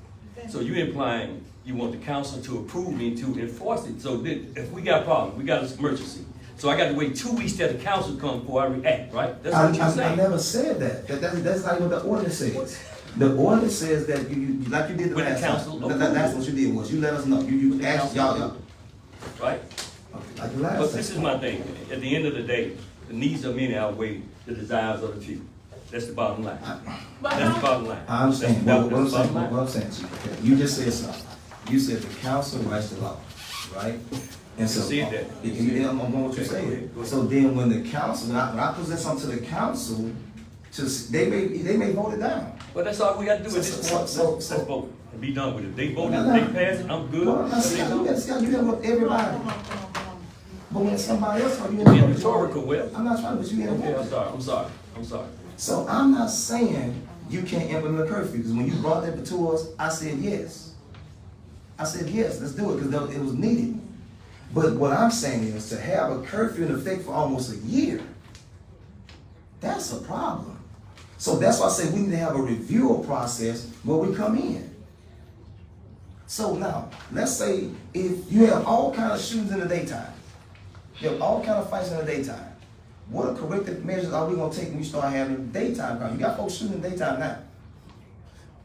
Speaker 10: So you're implying you want the council to approve me to enforce it. So if we got a problem, we got an emergency. So I got to wait 2 weeks till the council come before I react, right? That's what you're saying.
Speaker 2: I never said that. That's not what the ordinance says. The ordinance says that you like you did the last time. That's what you did was you let us know. You asked y'all.
Speaker 10: Right?
Speaker 2: Okay. like the last
Speaker 10: But
Speaker 2: time.
Speaker 10: this is my thing, at the end of the day, the needs of many outweigh the desires of the few. That's the bottom line. That's the bottom line.
Speaker 2: I understand,
Speaker 10: That's
Speaker 2: what I'm saying, what I'm saying, Chief, okay, you just said something. You said the council writes the law, right? And so,
Speaker 10: You said that.
Speaker 2: I'm going with what you
Speaker 10: Okay, go
Speaker 2: said.
Speaker 10: ahead, go ahead.
Speaker 2: So then when the council, when I present something to the council, they may vote it down.
Speaker 10: But that's all we gotta do at this point. Let's vote and be done with it. They voted, they passed it, I'm good.
Speaker 2: Well, I'm not
Speaker 10: They
Speaker 2: saying,
Speaker 10: done.
Speaker 2: you gotta vote everybody. But when somebody else, you
Speaker 10: Being rhetorical, well.
Speaker 2: I'm not trying to, but you
Speaker 10: Okay,
Speaker 2: gotta
Speaker 10: I'm
Speaker 2: vote.
Speaker 10: I'm sorry.
Speaker 2: So I'm not saying you can't implement a curfew, because when you brought that to us, I said yes. I said yes, let's do it, because it was needed. But what I'm saying is to have a curfew in effect for almost a year, that's a problem. So that's why I say we need to have a review process where we come in. So now, let's say if you have all kind of shootings in the daytime, you have all kind of fights in the daytime, what corrective measures are we gonna take when we start having daytime crime? You got folks shooting in the daytime now.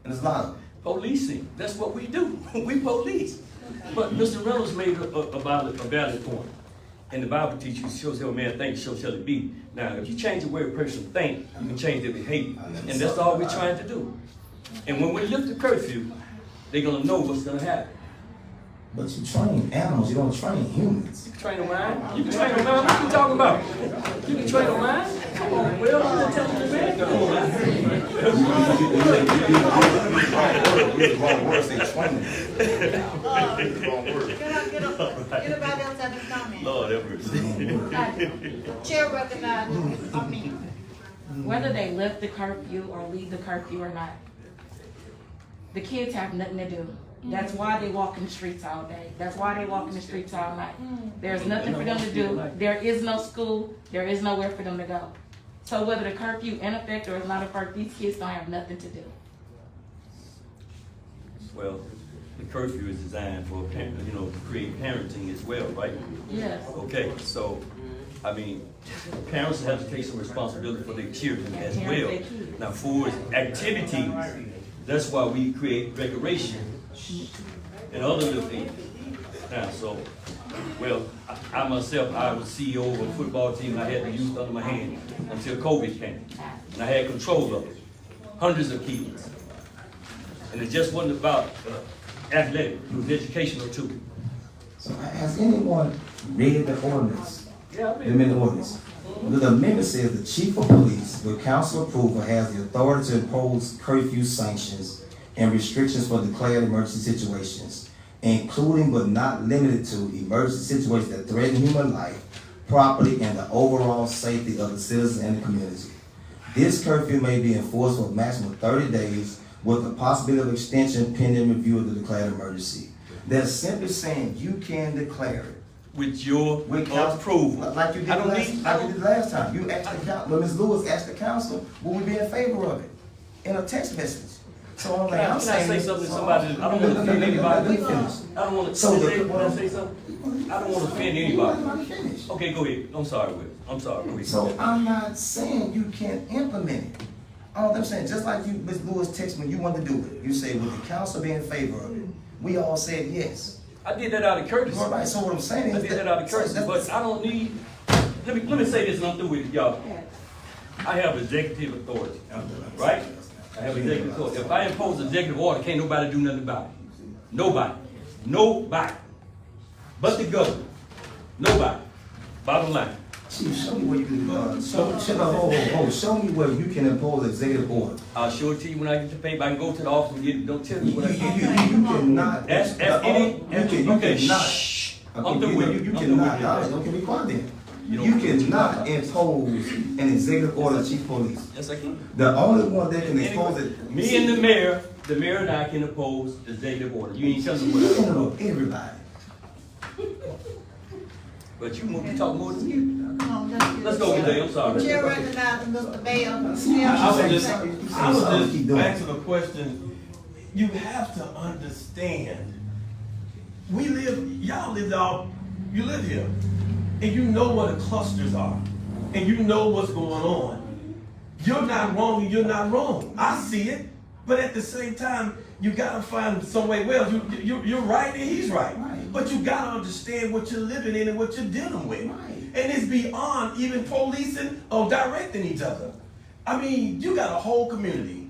Speaker 2: And there's a lot of them.
Speaker 10: Policing, that's what we do. We police. But Mr. Reynolds made a valid point. And the Bible teaches, shows how a man thinks, so shall it be. Now, if you change the way a person thinks, you can change their behavior. And that's all we're trying to do. And when we lift the curfew, they're gonna know what's gonna happen.
Speaker 2: But you train animals, you don't train humans.
Speaker 10: You can train a mind. You can train a mind. What you talking about? You can train a mind. Come on, well, I'm not telling you, man. Come on,
Speaker 3: Anybody else have a comment?
Speaker 10: Lord have mercy.
Speaker 3: Chair recognizes,
Speaker 5: Whether they lift the curfew or leave the curfew or not, the kids have nothing to do. That's why they walk in the streets all day. That's why they walk in the streets all night. There's nothing for them to do. There is no school. There is nowhere for them to go. So whether the curfew in effect or is not in effect, these kids don't have nothing to do.
Speaker 10: Well, the curfew is designed for, to create parenting as well, right?
Speaker 5: Yes.
Speaker 10: Okay, so, I mean, parents have to take some responsibility for their children as well. Now, for activities, that's why we create recreation and other little things. Now, so, well, I myself, I was CEO of a football team, and I had the youth under my hand until COVID came. And I had control of it, hundreds of kids. And it just wasn't about athletic, it was educational too.
Speaker 2: So has anyone read the ordinance?
Speaker 10: Yeah,
Speaker 2: The amendment ordinance. The amendment says the chief of police, with council approval, has the authority to impose curfew sanctions and restrictions for declared emergency situations, including but not limited to emergency situations that threaten human life, property, and the overall safety of the citizens and the community. This curfew may be enforced for a maximum of 30 days with the possibility of extension pending review of the declared emergency. They're simply saying you can declare it.
Speaker 10: With your approval.
Speaker 2: Like you did last time. You asked the council, Ms. Lewis asked the council, will we be in favor of it? In a text message. So I'm like,
Speaker 10: Can I say something to somebody? I don't want to offend anybody. I don't want to, can I say something? I don't want to offend anybody. Okay, go ahead. I'm sorry, Will. I'm sorry, go ahead.
Speaker 2: So I'm not saying you can't implement it. All I'm saying, just like you, Ms. Lewis texted when you wanted to do it, you said, would the council be in favor of it? We all said yes.
Speaker 10: I did that out of courtety.
Speaker 2: All right, so what I'm saying is
Speaker 10: I did that out of courtesy, but I don't need, let me say this and I'm through with it, y'all. I have executive authority, right? I have executive authority. If I impose executive order, can't nobody do nothing about it. Nobody. Nobody. But the government. Nobody. Bottom line.
Speaker 2: Chief, show me where you can, show me where you can impose executive order.
Speaker 10: I'll show it to you when I get the paper. I can go to the office and get it. Don't tell me what I can do.
Speaker 2: You cannot.
Speaker 10: Ask any.
Speaker 2: Okay,
Speaker 10: shh.
Speaker 2: I'm through with it. You cannot. Don't be quiet then. You cannot impose an executive order of chief of police.
Speaker 10: Yes, I can.
Speaker 2: The only one that can impose it.
Speaker 10: Me and the mayor and I can impose executive order. You ain't telling me what I
Speaker 2: know. Everybody.
Speaker 10: But you talk more than you.
Speaker 3: Let's
Speaker 10: go with that. I'm sorry.
Speaker 3: Chair recognizes Mr. Bell.
Speaker 7: I was just asking a question. You have to understand. You live here, and you know what the clusters are, and you know what's going on. You're not wrong, and you're not wrong. I see it, but at the same time, you gotta find some way. Well, you're right, and he's right. but you gotta understand what you're living in and what you're dealing with. And it's beyond even policing or directing each other. I mean, you got a whole community.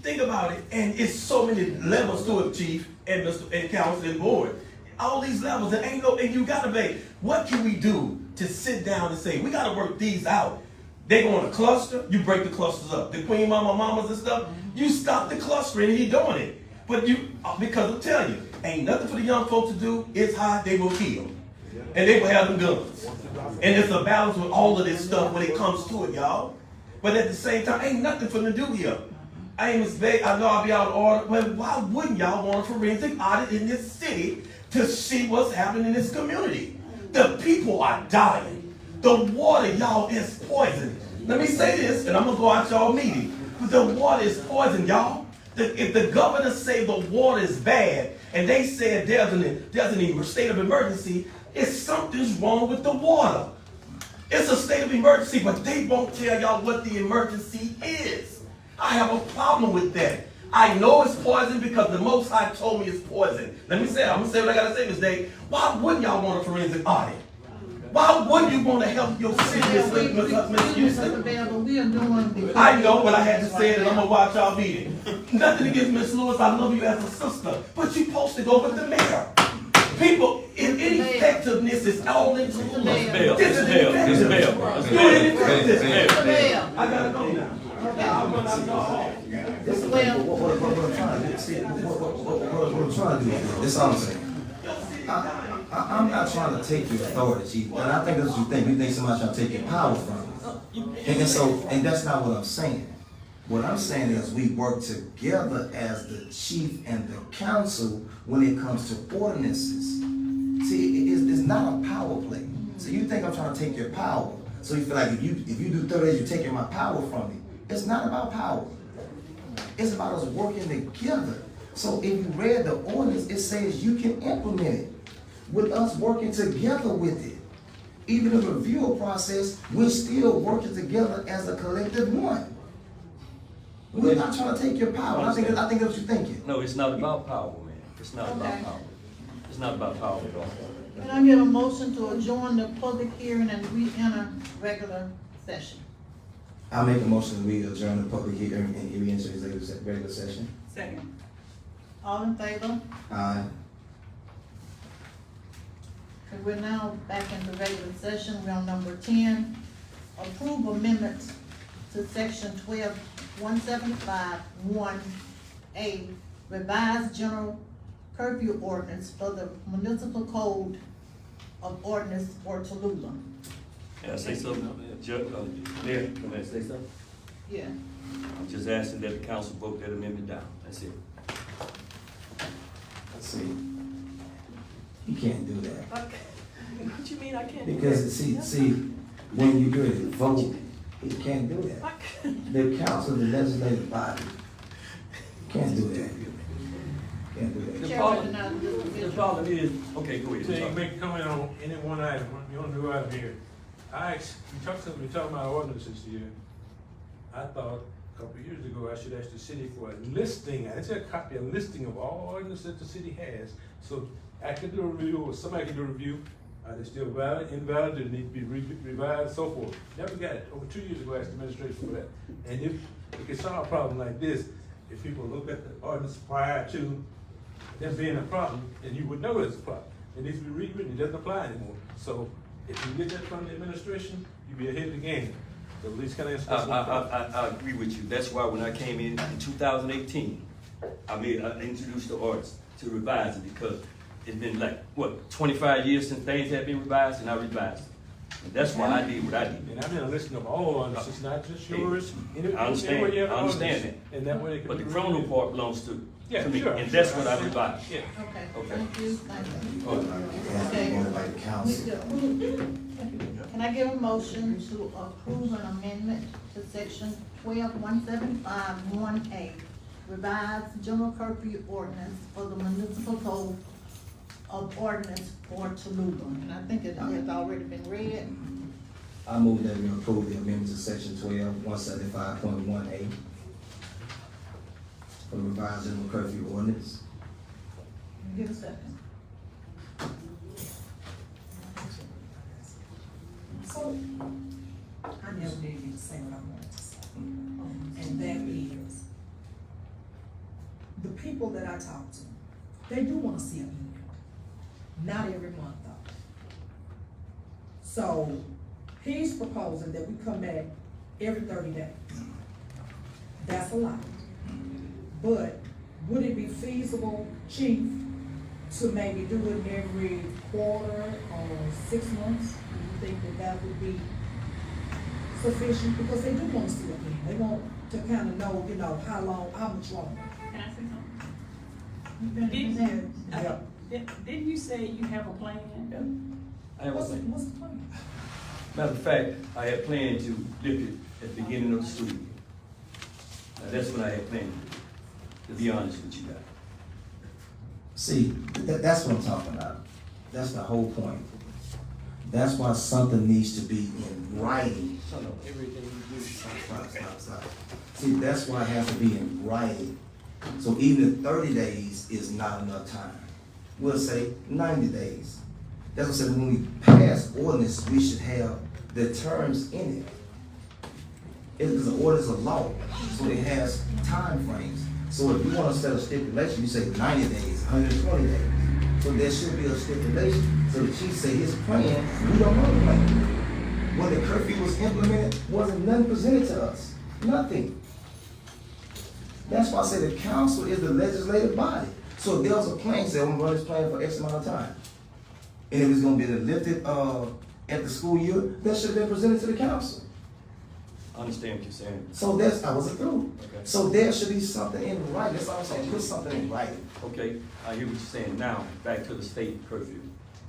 Speaker 7: Think about it, and it's so many levels to it, Chief and Mr. and Council and Board. All these levels, there ain't no, and you gotta be, what can we do to sit down and say, we gotta work these out? They go on a cluster, you break the clusters up. The Queen Mamas and stuff, you stop the clustering and you're doing it. But you, because I'm telling you, ain't nothing for the young folks to do, it's hot, they will kill. And they will have them guns. And it's a balance with all of this stuff when it comes to it, y'all. But at the same time, ain't nothing for them to do here. I ain't vague, I know I'll be out of order, but why wouldn't y'all want a forensic audit in this city to see what's happening in this community? The people are dying. The water, y'all, is poison. Let me say this, and I'm gonna go out y'all meeting. But the water is poison, y'all. If the governor say the water is bad, and they said there's an state of emergency, it's something's wrong with the water. It's a state of emergency, but they won't tell y'all what the emergency is. I have a problem with that. I know it's poison because the Most High told me it's poison. Let me say it. I'm going to say what I got to say, Ms. Day. Why wouldn't y'all want a forensic audit? Why wouldn't you want to help your city, Ms. Houston? I know, but I had to say it, and I'm going to watch y'all meeting. Nothing against Ms. Lewis. I love you as a sister. But you're supposed to go with the mayor. People, ineffectiveness is all in Tallulah. This is ineffective. You're ineffective. I got to go now. What I'm trying to do, this is all I'm saying. I'm not trying to take your authority, Chief, and I think that's what you think. You think somebody's trying to take your power from you. And that's not what I'm saying. What I'm saying is we work together as the chief and the council when it comes to ordinances. See, it's not a power play. So you think I'm trying to take your power. So you feel like if you do 30 days, you're taking my power from me. It's not about power. It's about us working together. So if you read the ordinance, it says you can implement it with us working together with it. Even in the review process, we're still working together as a collective one. We're not trying to take your power. I think that's what you're thinking.
Speaker 10: No, it's not about power, man. It's not about power. It's not about power at all.
Speaker 3: Can I get a motion to adjourn the public hearing and re-enter regular session?
Speaker 2: I'll make a motion we adjourn the public hearing and re-enter the regular session.
Speaker 1: Second.
Speaker 3: All in favor?
Speaker 2: Aye.
Speaker 3: Okay, we're now back in the regular session. We're on number 10. Approve amendments to section 12175(1)A, revised general curfew ordinance for the municipal code of ordinance for Tallulah.
Speaker 10: Can I say something? Mayor, can I say something?
Speaker 3: Yeah.
Speaker 10: I'm just asking that the council vote that amendment down. That's it.
Speaker 2: Let's see. You can't do that.
Speaker 1: What you mean I can't do that?
Speaker 2: Because see, when you do it, vote, you can't do that. The council, the legislative body, can't do that. Can't do that.
Speaker 10: The problem is, okay, go ahead.
Speaker 16: So you can make a comment on any one item, you want to go out here. We talking about ordinances here. I thought a couple of years ago, I should ask the city for a listing, I said a copy, a listing of all ordinances that the city has. So I can do a review, or somebody can do a review. Are they still valid, invalid, do they need to be revised, so forth? Never got it. Over 2 years ago, I asked the administration for that. And if we can solve a problem like this, if people look at the ordinance prior to there being a problem, then you would know there's a problem. It needs to be rewritten, it doesn't apply anymore. So if you get that from the administration, you'll be ahead of the game. So at least kind of
Speaker 10: I agree with you. That's why when I came in 2018, I introduced the ordinance to revise it because it's been like, 25 years since things have been revised, and I revised it. And that's why I did what I did.
Speaker 16: And I've been listening of all ordinances, not just yours.
Speaker 10: I understand that.
Speaker 16: And that way it can
Speaker 10: but
Speaker 16: be
Speaker 10: the criminal part belongs to me,
Speaker 16: sure,
Speaker 10: and that's what I revised.
Speaker 16: Yeah.
Speaker 3: Okay,
Speaker 10: Okay.
Speaker 3: thank you, thank you.
Speaker 2: Okay.
Speaker 3: Can I give a motion to approve an amendment to section 12175(1)A, revised general curfew ordinance for the municipal code of ordinance for Tallulah? And I think it has already been read.
Speaker 2: I move that we approve the amendment to section 12175.1A for the revised general curfew ordinance.
Speaker 3: Give a second.
Speaker 8: So, I never did get to say what I wanted to say. And that is, the people that I talk to, they do wanna see an end. Not every month though. So, he's proposing that we come back every 30 days. That's a lot. But would it be feasible, Chief, to maybe do it every quarter or 6 months? Do you think that that would be sufficient? Because they do want to see it again. They want to kind of know, you know, how much longer.
Speaker 1: Can I say something? Didn't you say you have a plan?
Speaker 10: I have a plan.
Speaker 8: What's the plan?
Speaker 10: Matter of fact, I had planned to lift it at the beginning of the school year. Now, that's what I had planned, to be honest with you guys.
Speaker 2: See, that's what I'm talking about. That's the whole point. That's why something needs to be in writing.
Speaker 10: Everything you do.
Speaker 2: Stop. See, that's why it has to be in writing. So even 30 days is not enough time. We'll say 90 days. That's what I said, when we pass ordinance, we should have the terms in it. Because the ordinance is a law, so it has time frames. So if you want to set a stipulation, you say 90 days, 120 days. So there should be a stipulation. So the chief said his plan, we don't know the plan. When the curfew was implemented, wasn't none presented to us. Nothing. That's why I say the council is the legislative body. So if there was a plan, say, I'm gonna run this plan for X amount of time. And if it's gonna be lifted at the school year, that should have been presented to the council.
Speaker 10: I understand what you're saying.
Speaker 2: So that's, I wasn't through.
Speaker 10: Okay.
Speaker 2: So there should be something in writing. That's all I'm saying, put something in writing.
Speaker 10: Okay, I hear what you're saying. Now, back to the state curfew.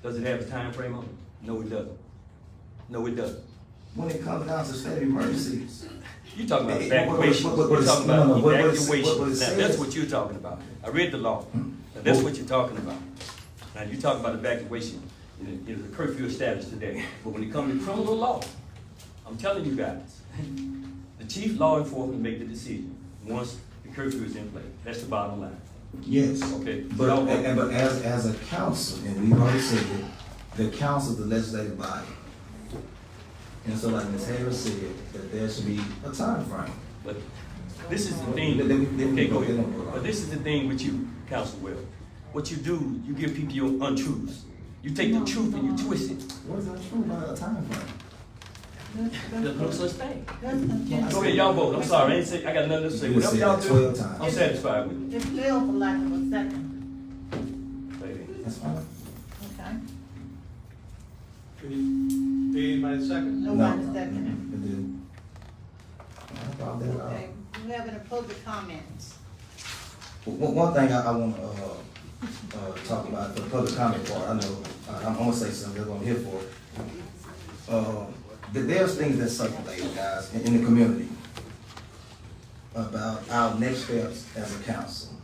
Speaker 10: Does it have a time frame on it? No, it doesn't. No, it doesn't.
Speaker 2: When it comes down to state of emergencies.
Speaker 10: You're talking about evacuation. You're talking about evacuation. Now, that's what you're talking about. I read the law. Now, that's what you're talking about. Now, you're talking about evacuation. You know, the curfew established today. But when it comes to criminal law, I'm telling you guys, the chief law enforcement make the decision once the curfew is in place. That's the bottom line.
Speaker 2: Yes.
Speaker 10: Okay.
Speaker 2: But as a council, and we've already said it, the council is the legislative body. And so like Ms. Harris said, that there should be a time frame.
Speaker 10: But this is the thing. Okay, go ahead. But this is the thing with you, Council Webb. What you do, you give people your untruths. You take the truth and you twist it.
Speaker 2: What is untrue about a time frame?
Speaker 10: There's no such thing. Go ahead, y'all vote. I'm sorry, I got nothing to say.
Speaker 2: You
Speaker 10: Whatever
Speaker 2: said
Speaker 10: y'all
Speaker 2: that
Speaker 10: do,
Speaker 2: 12 times.
Speaker 10: I'm satisfied with it.
Speaker 3: It's still for lack of a second.
Speaker 2: That's fine.
Speaker 3: Okay.
Speaker 16: Anybody second?
Speaker 3: Nobody
Speaker 2: No.
Speaker 3: second.
Speaker 2: Okay.
Speaker 3: We have any public comments?
Speaker 2: One thing I want to talk about the public comment part. I know I'm gonna say something. That's what I'm here for. There's things that circulate, guys, in the community about our next steps as a council,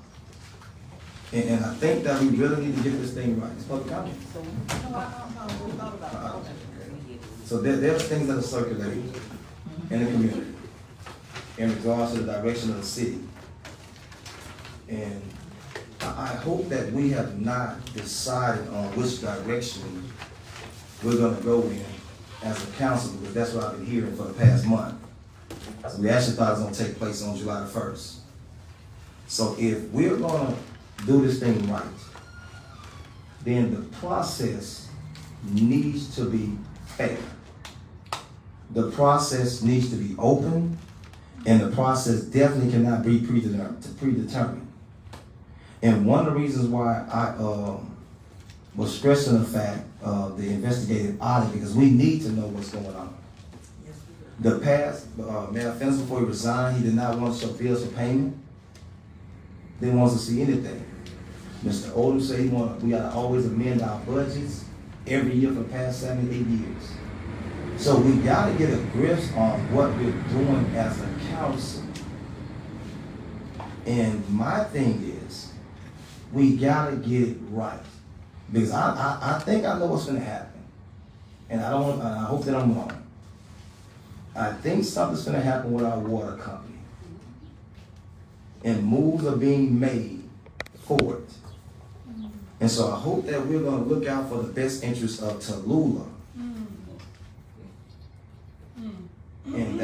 Speaker 2: and I think that we really need to get this thing right. It's public comment. So there's things that are circulating in the community in regards to the direction of the city. And I hope that we have not decided on which direction we're gonna go in as a council, because that's what I've been hearing for the past month. So we actually thought it was gonna take place on July the 1st. So if we're gonna do this thing right, then the process needs to be fair. The process needs to be open, and the process definitely cannot be predetermined. And one of the reasons why I was stressing the fact of the investigative audit, because we need to know what's going on. The past, Mayor Fence, before he resigned, he did not want to show bills for payment. Didn't want us to see anything. Mr. Odom said we gotta always amend our budgets every year for the past 7 to 8 years. So we gotta get a grip on what we're doing as a council. And my thing is, we gotta get it right. Because I think I know what's gonna happen. And I hope that I'm wrong. I think something's gonna happen with our water company. And moves are being made for it. And so I hope that we're gonna look out for the best interests of Tallulah.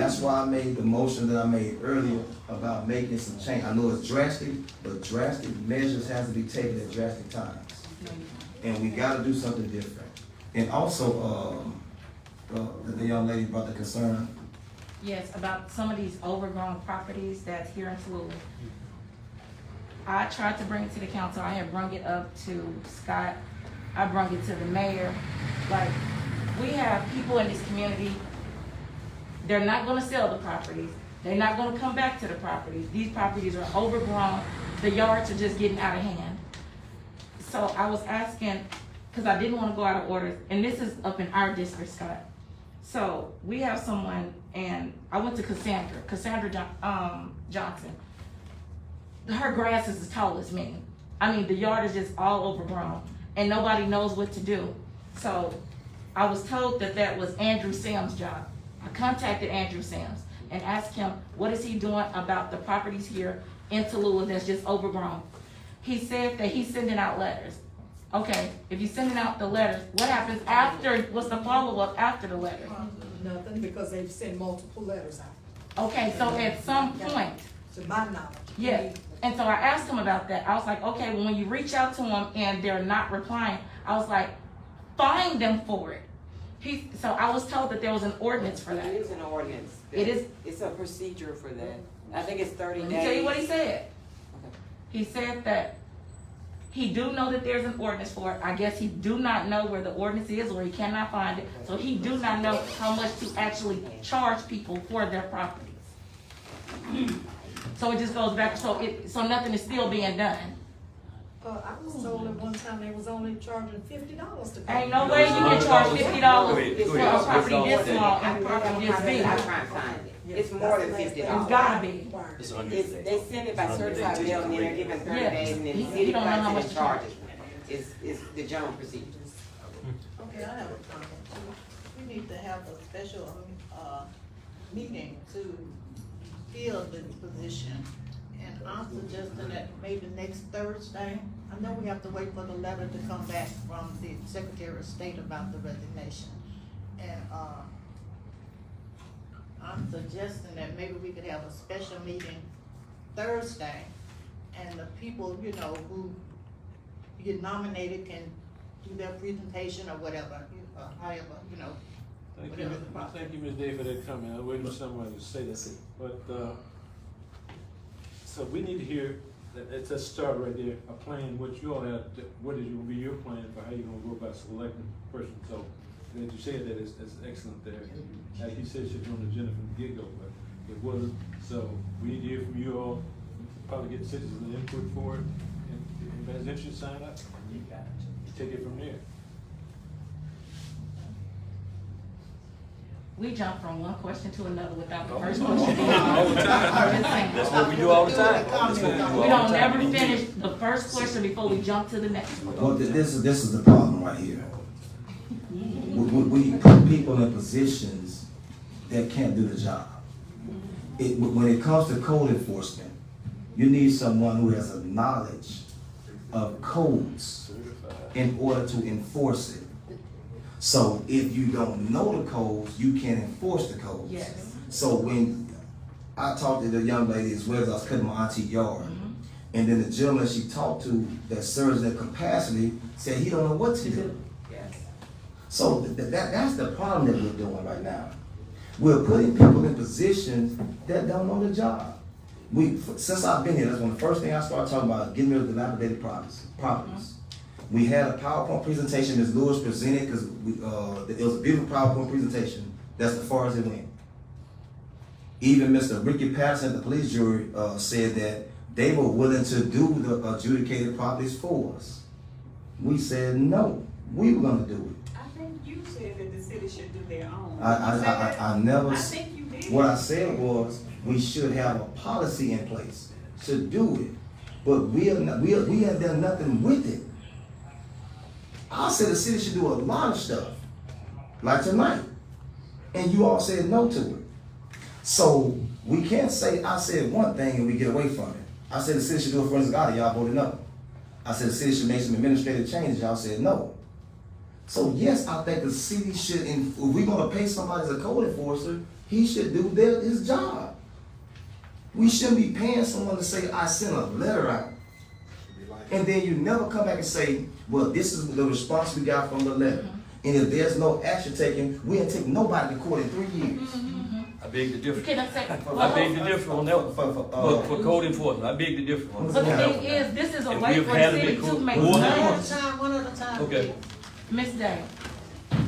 Speaker 2: that's why I made the motion that I made earlier about making some change. I know it's drastic, but drastic measures has to be taken at drastic times. And we gotta do something different. And also, the young lady brought the concern.
Speaker 5: Yes, about some of these overgrown properties that's here in Tallulah. I tried to bring it to the council. I had brung it up to Scott. I brung it to the mayor. Like, we have people in this community, they're not gonna sell the properties. They're not gonna come back to the properties. These properties are overgrown. The yards are just getting out of hand. So I was asking, cause I didn't wanna go out of order, and this is up in our district, Scott. So we have someone, and I went to Cassandra Johnson. Her grass is as tall as me. I mean, the yard is just all overgrown, and nobody knows what to do. So I was told that that was Andrew Sims' job. I contacted Andrew Sims and asked him, what is he doing about the properties here in Tallulah that's just overgrown? He said that he's sending out letters. Okay, if you're sending out the letters, what happens after, what's the follow-up after the letter?
Speaker 8: Nothing, because they've sent multiple letters out.
Speaker 5: Okay, so at some point,
Speaker 8: To my knowledge.
Speaker 5: yeah, and so I asked him about that. I was like, okay, well, when you reach out to them and they're not replying, I was like, fine them for it. So I was told that there was an ordinance for that.
Speaker 11: It is an ordinance.
Speaker 5: It is.
Speaker 11: It's a procedure for that. I think it's 30 days.
Speaker 5: Let me tell you what he said. He said that he do know that there's an ordinance for it. I guess he do not know where the ordinance is, or he cannot find it. So he do not know how much to actually charge people for their properties. So it just goes back, so nothing is still being done.
Speaker 8: I was told at one time they was only charging $50 to come.
Speaker 5: Ain't no way you can charge $50 for a property this small and property this big.
Speaker 11: I'm trying to find it. It's more than $50.
Speaker 5: It's gotta be.
Speaker 11: They send it by certified mail, and then they're given 30 days, and then the city
Speaker 5: You don't know how much
Speaker 11: collects
Speaker 5: to
Speaker 11: and
Speaker 5: charge.
Speaker 11: charges. It's the general procedure.
Speaker 3: Okay, I have a comment too. We need to have a special, meeting to fill the position. And I'm suggesting that maybe next Thursday, I know we have to wait for the letter to come back from the Secretary of State about the resignation. And, I'm suggesting that maybe we could have a special meeting Thursday, and the people, you know, who get nominated can do their presentation or whatever, however, you know.
Speaker 16: Thank you, Ms. Day, for that comment. I was waiting for someone to say that. But, so we need to hear, it's a start right there, a plan, what you all have, what is going to be your plan for how you're going to go about selecting a person. So, that you said that is excellent there. Like you said, it should be on the agenda from the get-go, but it wasn't. So we need to hear from you all, probably get citizens input for it. And if anybody's interested, sign up. You take it from there.
Speaker 5: We jump from one question to another without the first question being
Speaker 10: All the time. That's what we do all the time. That's what we do all
Speaker 5: We
Speaker 10: the
Speaker 5: don't
Speaker 10: time.
Speaker 5: never finish the first question before we jump to the next one.
Speaker 2: Well, this is the problem right here. We put people in positions that can't do the job. When it comes to code enforcement, you need someone who has a knowledge of codes in order to enforce it. So if you don't know the codes, you can't enforce the codes.
Speaker 5: Yes.
Speaker 2: So when I talked to the young lady as well as I was cutting my auntie yard, and then the gentleman she talked to that serves that capacity said he don't know what to do. So that's the problem that we're doing right now. We're putting people in positions that don't know the job. Since I've been here, that's one of the first things I started talking about, getting rid of dilapidated properties. We had a PowerPoint presentation Ms. Lewis presented because it was a beautiful PowerPoint presentation. That's as far as it went. Even Mr. Ricky Patterson, the police jury, said that they were willing to do the adjudicated properties for us. We said no, we were going to do it.
Speaker 1: I think you said that the city should do their own.
Speaker 2: I never.
Speaker 1: I think you did.
Speaker 2: What I said was we should have a policy in place to do it, but we have done nothing with it. I said the city should do a lot of stuff, like tonight, and you all said no to it. So we can't say I said one thing and we get away from it. I said the city should do a forensic audit, y'all voted no. I said the city should make some administrative changes, y'all said no. So yes, I think the city should, if we're gonna pay somebody as a code enforcer, he should do his job. We shouldn't be paying someone to say, I sent a letter out. And then you never come back and say, well, this is the response we got from the letter. And if there's no action taken, we ain't take nobody to court in 3 years.
Speaker 10: I beg the difference.
Speaker 5: Can I say?
Speaker 10: I beg the difference on that one. For code enforcement, I beg the difference on
Speaker 5: But the
Speaker 10: that.
Speaker 5: thing is, this is a
Speaker 10: And
Speaker 5: way
Speaker 10: we've
Speaker 5: for
Speaker 10: had
Speaker 5: the
Speaker 10: it
Speaker 5: city
Speaker 10: in
Speaker 5: to
Speaker 10: court
Speaker 5: make
Speaker 10: more than
Speaker 5: money.
Speaker 10: once.
Speaker 3: One at a time.
Speaker 10: Okay.
Speaker 5: Ms. Day,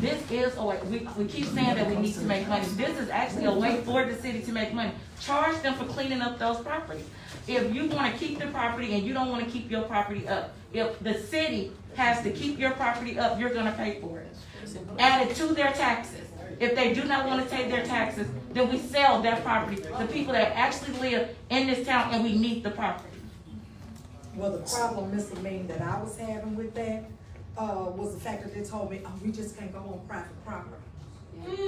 Speaker 5: this is a way, we keep saying that we need to make money. This is actually a way for the city to make money. Charge them for cleaning up those properties. If you wanna keep the property and you don't wanna keep your property up, if the city has to keep your property up, you're gonna pay for it. Add it to their taxes. If they do not wanna take their taxes, then we sell their property. The people that actually live in this town and we need the property.
Speaker 8: Well, the problem, Mr. Mean, that I was having with that, was the fact that they told me, oh, we just can't go on private property.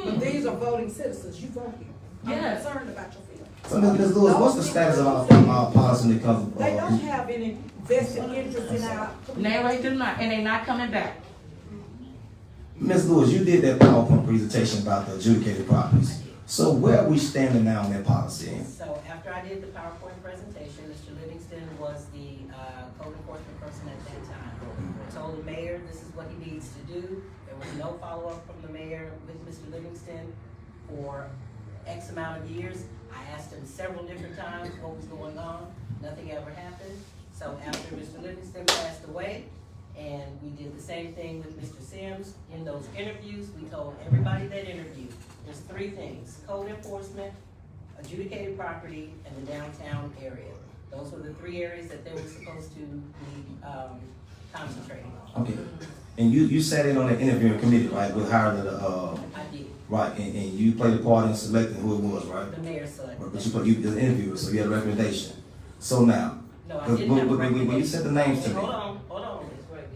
Speaker 8: But these are voting citizens, you vote here. I'm
Speaker 5: Yes.
Speaker 8: concerned about your feelings.
Speaker 2: So, Ms. Lewis, what's the status of our policy when it comes
Speaker 8: They don't have any vested interest in our.
Speaker 5: No, they do not, and they're not coming back.
Speaker 2: Ms. Lewis, you did that PowerPoint presentation about the adjudicated properties. So where are we standing now on that policy?
Speaker 4: So after I did the PowerPoint presentation, Mr. Livingston was the code enforcement person at that time. I told the mayor this is what he needs to do. There was no follow-up from the mayor with Mr. Livingston for X amount of years. I asked him several different times what was going on. Nothing ever happened. So after Mr. Livingston passed away, and we did the same thing with Mr. Sims. In those interviews, we told everybody that interviewed, there's 3 things: code enforcement, adjudicated property, and the downtown area. Those were the 3 areas that they were supposed to be concentrating on.
Speaker 2: Okay. And you sat in on the interviewing committee, right, with hiring the,
Speaker 4: I did.
Speaker 2: right, and you played a part in selecting who it was, right?
Speaker 4: The mayor selected.
Speaker 2: But you the interviewer, so you had a recommendation. So now,
Speaker 4: No, I didn't have a recommendation.
Speaker 2: when you said the names to me.
Speaker 4: Hold on,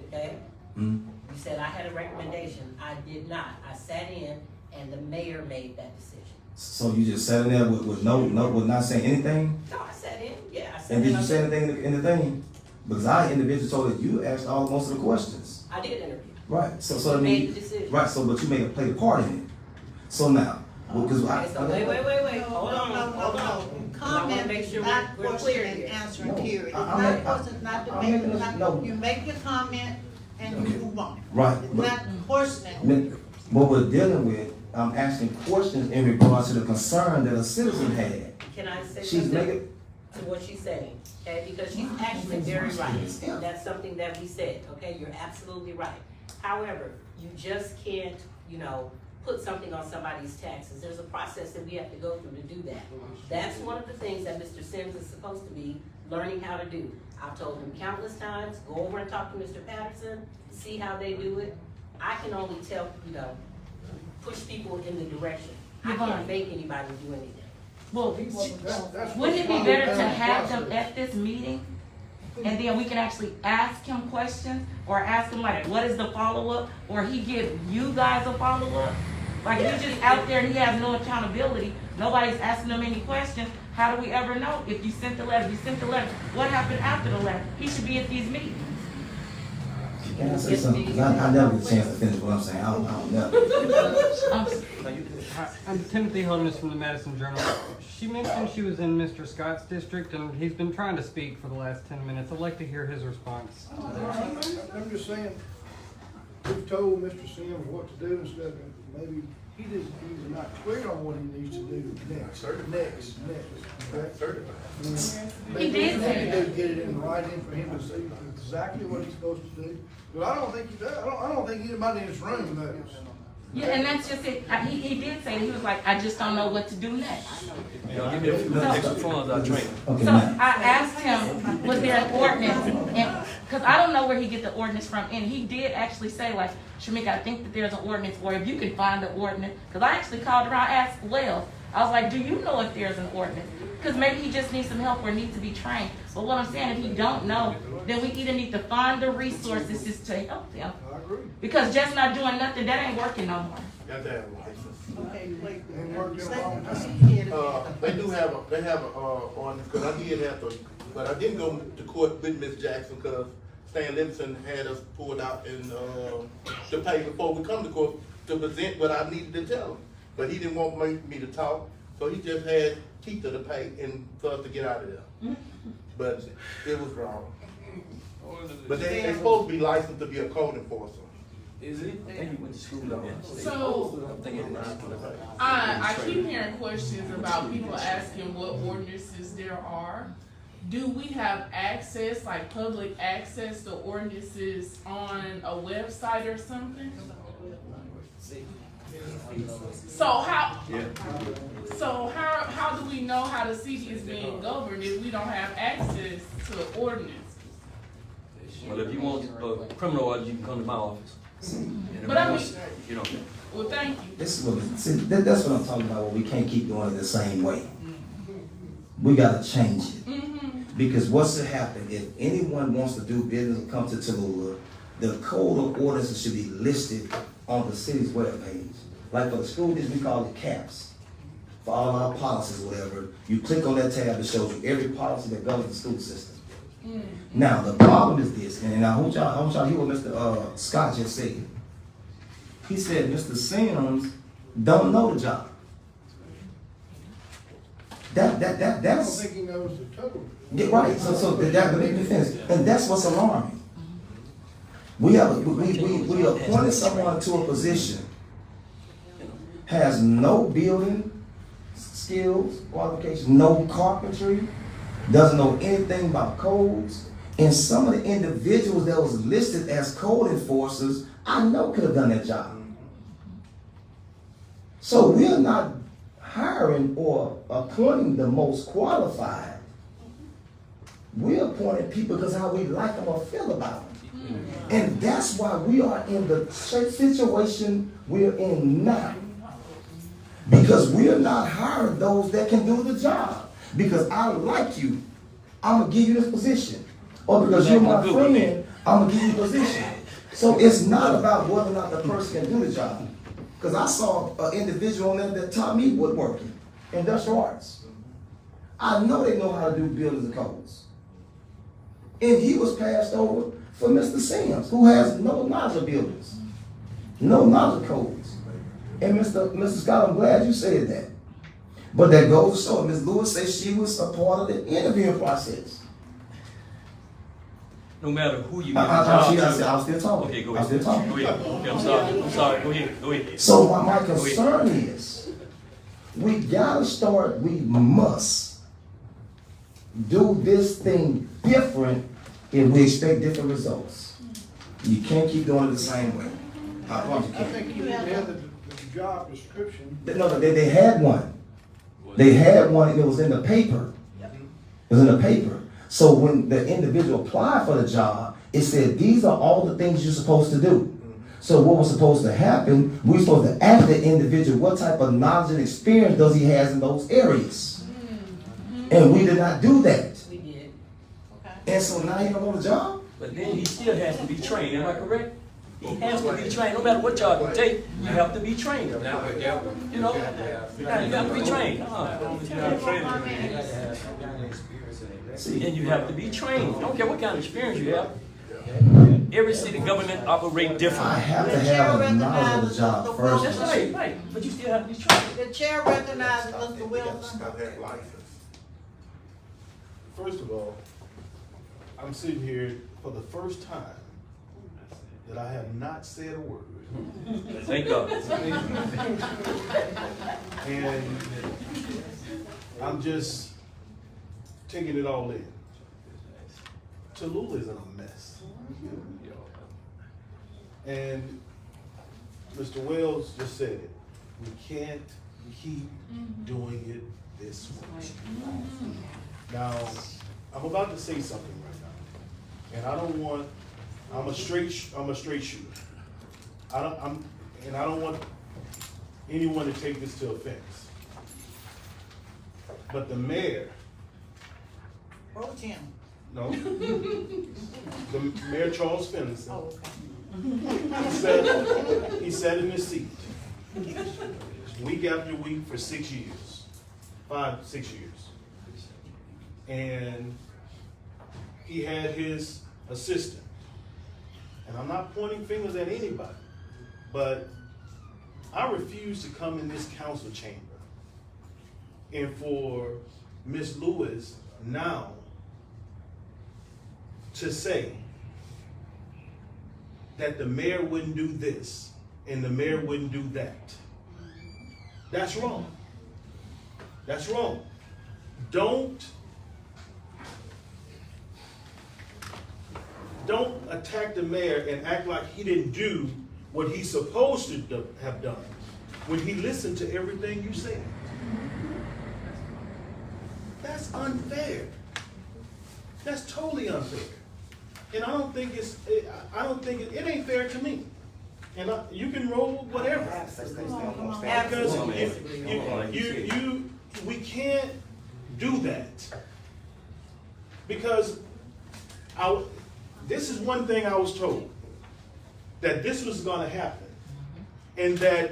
Speaker 4: okay?
Speaker 2: Hmm?
Speaker 4: You said I had a recommendation. I did not. I sat in, and the mayor made that decision.
Speaker 2: So you just sat in there with with not saying anything?
Speaker 4: No, I sat in, yeah, I sat
Speaker 2: And
Speaker 4: in.
Speaker 2: did you say anything in the thing? Because our individual told that you asked most of the questions.
Speaker 4: I did interview.
Speaker 2: Right, so I
Speaker 4: You
Speaker 2: mean.
Speaker 4: made the decision.
Speaker 2: Right, so but you played a part in it. So now, because
Speaker 4: Okay, so wait, hold on. I wanna
Speaker 3: Comment
Speaker 4: make
Speaker 3: is
Speaker 4: sure
Speaker 3: not
Speaker 4: we're clear
Speaker 3: question and
Speaker 4: here.
Speaker 3: answering
Speaker 2: No,
Speaker 3: period. It's
Speaker 2: I'm
Speaker 3: not
Speaker 2: making-
Speaker 3: question, not
Speaker 2: I'm making
Speaker 3: debate,
Speaker 2: a- no.
Speaker 3: you make your comment and you move on.
Speaker 2: Right,
Speaker 3: It's
Speaker 2: but-
Speaker 3: not questioning.
Speaker 2: what we're dealing with, I'm asking questions in regards to the concern that a citizen had.
Speaker 4: Can I say
Speaker 2: She's
Speaker 4: something
Speaker 2: making,
Speaker 4: to what she's saying? Okay, because she's actually very right. That's something that we said, okay? You're absolutely right. However, you just can't, put something on somebody's taxes. There's a process that we have to go through to do that. That's one of the things that Mr. Sims is supposed to be learning how to do. I've told him countless times, go over and talk to Mr. Patterson, see how they do it. I can only tell, push people in the direction. I can't make anybody do anything.
Speaker 5: Well, wouldn't it be better to have them at this meeting? And then we can actually ask him questions, or ask him like, what is the follow-up? Or he give you guys a follow-up? Like, he's just out there and he has no accountability. Nobody's asking him any questions. How do we ever know if you sent the letter? What happened after the letter? He should be at these meetings.
Speaker 2: can I say something? 'Cause I never get a chance to finish what I'm saying. I don't know.
Speaker 18: I'm Timothy Holness from the Madison Journal. She mentioned she was in Mr. Scott's district, and he's been trying to speak for the last 10 minutes. I'd like to hear his response.
Speaker 9: I'm just saying, we've told Mr. Sims what to do and stuff, and maybe he's not clear on what he needs to do next.
Speaker 5: He did say that.
Speaker 9: Maybe get it in writing for him to see exactly what he's supposed to do. But I don't think he does. I don't think anybody in this room knows.
Speaker 5: Yeah, and that's just it. He did say, he was like, I just don't know what to do next.
Speaker 10: Give me a few extra funds, I'll train.
Speaker 2: Okay,
Speaker 5: So
Speaker 2: now,
Speaker 5: I asked him, was there an ordinance? And, cause I don't know where he get the ordinance from. And he did actually say like, Shamika, I think that there's an ordinance, or if you can find the ordinance. Cause I actually called around, asked Wells. I was like, do you know if there's an ordinance? Cause maybe he just needs some help or needs to be trained. But what I'm saying, if he don't know, then we either need to find the resources just to help them.
Speaker 9: I agree.
Speaker 5: Because just not doing nothing, that ain't working no more.
Speaker 12: Got to have a license.
Speaker 3: Okay, wait.
Speaker 9: Ain't worked in a long time.
Speaker 12: They do have ordinance, cause I did have to, but I didn't go to court with Ms. Jackson, cause Stan Livingston had us pulled out and, to pay before we come to court to present what I needed to tell them. but he didn't want me to talk, so he just had Keith to pay and for us to get out of there. But it was wrong. But they're supposed to be licensed to be a code enforcer.
Speaker 10: Is it? I think he went to school though.
Speaker 17: So, I keep hearing questions about people asking what ordinances there are. Do we have access, like public access to ordinances on a website or something? So how do we know how the city is being governed if we don't have access to ordinances?
Speaker 10: Well, if you want criminal orders, you can come to my office.
Speaker 17: But I mean,
Speaker 10: you know.
Speaker 17: Well, thank you.
Speaker 2: This is what, see, that's what I'm talking about, where we can't keep doing it the same way. We gotta change it. Because what's to happen, if anyone wants to do business and come to Tallulah, the code of ordinances should be listed on the city's webpage. Like for the school district, we call it CAPS. For all our policies or whatever, you click on that tab, it shows you every policy that governs the school system. Now, the problem is this, and I want y'all to hear what Mr. Scott just said. He said Mr. Sims don't know the job. That's.
Speaker 12: I don't think he knows the total.
Speaker 2: Get right. So that let me finish, and that's what's alarming. We appointed someone to a position, has no building skills, qualifications, no carpentry, doesn't know anything about codes, and some of the individuals that was listed as code enforcers, I know could have done that job. So we're not hiring or appointing the most qualified. We're appointing people because how we like them or feel about them. And that's why we are in the situation we're in now. Because we're not hiring those that can do the job. Because I like you, I'm going to give you this position. Or because you're my friend, I'm going to give you a position. So it's not about whether or not the person can do the job. Because I saw an individual on there that taught me woodworking, industrial arts. I know they know how to do buildings and codes. And he was passed over for Mr. Sims, who has no knowledge of buildings, no knowledge of codes. And Mr. Scott, I'm glad you said that. But that goes to show, Ms. Lewis said she was a part of the interviewing process.
Speaker 10: No matter who you give a job to.
Speaker 2: I was still talking.
Speaker 10: Okay, go ahead. Go ahead. Okay, I'm sorry. Go ahead.
Speaker 2: So my concern is, we must do this thing different if we expect different results. You can't keep doing it the same way.
Speaker 9: I think you have the job description.
Speaker 2: No, they had one. They had one, and it was in the paper. It was in the paper. So when the individual applied for the job, it said, these are all the things you're supposed to do. So what was supposed to happen, we were supposed to ask the individual what type of knowledge and experience does he has in those areas. And we did not do that.
Speaker 4: We did.
Speaker 2: And so now he don't want a job?
Speaker 10: But then he still has to be trained, am I correct? He has to be trained, no matter what job you take, you have to be trained. You know, you have to be trained. And you have to be trained. I don't care what kind of experience you have. Every city government operate different.
Speaker 2: I have to have a knowledge of the job first.
Speaker 10: That's right. But you still have to be trained.
Speaker 3: The chair recognizes Mr. Wilson.
Speaker 9: First of all, I'm sitting here for the first time that I have not said a word.
Speaker 10: Thank God.
Speaker 9: And I'm just taking it all in. Tallulah is in a mess. And Mr. Wells just said it. We can't keep doing it this way. Now, I'm about to say something right now. And I don't want, I'm a straight shooter. I don't want anyone to take this to offense. But the mayor,
Speaker 3: Pro Tem.
Speaker 9: no, the Mayor Charles Finlayson,
Speaker 3: Oh, okay.
Speaker 9: he sat in his seat week after week for 6 years, 5-6 years. And he had his assistant. And I'm not pointing fingers at anybody, but
Speaker 12: I refuse to come in this council chamber and for Ms. Lewis now to say that the mayor wouldn't do this and the mayor wouldn't do that. That's wrong. That's wrong. Don't attack the mayor and act like he didn't do what he's supposed to have done when he listened to everything you said. That's unfair. That's totally unfair. And I don't think it ain't fair to me. And you can roll whatever. Because we can't do that. Because this is one thing I was told, that this was gonna happen. And that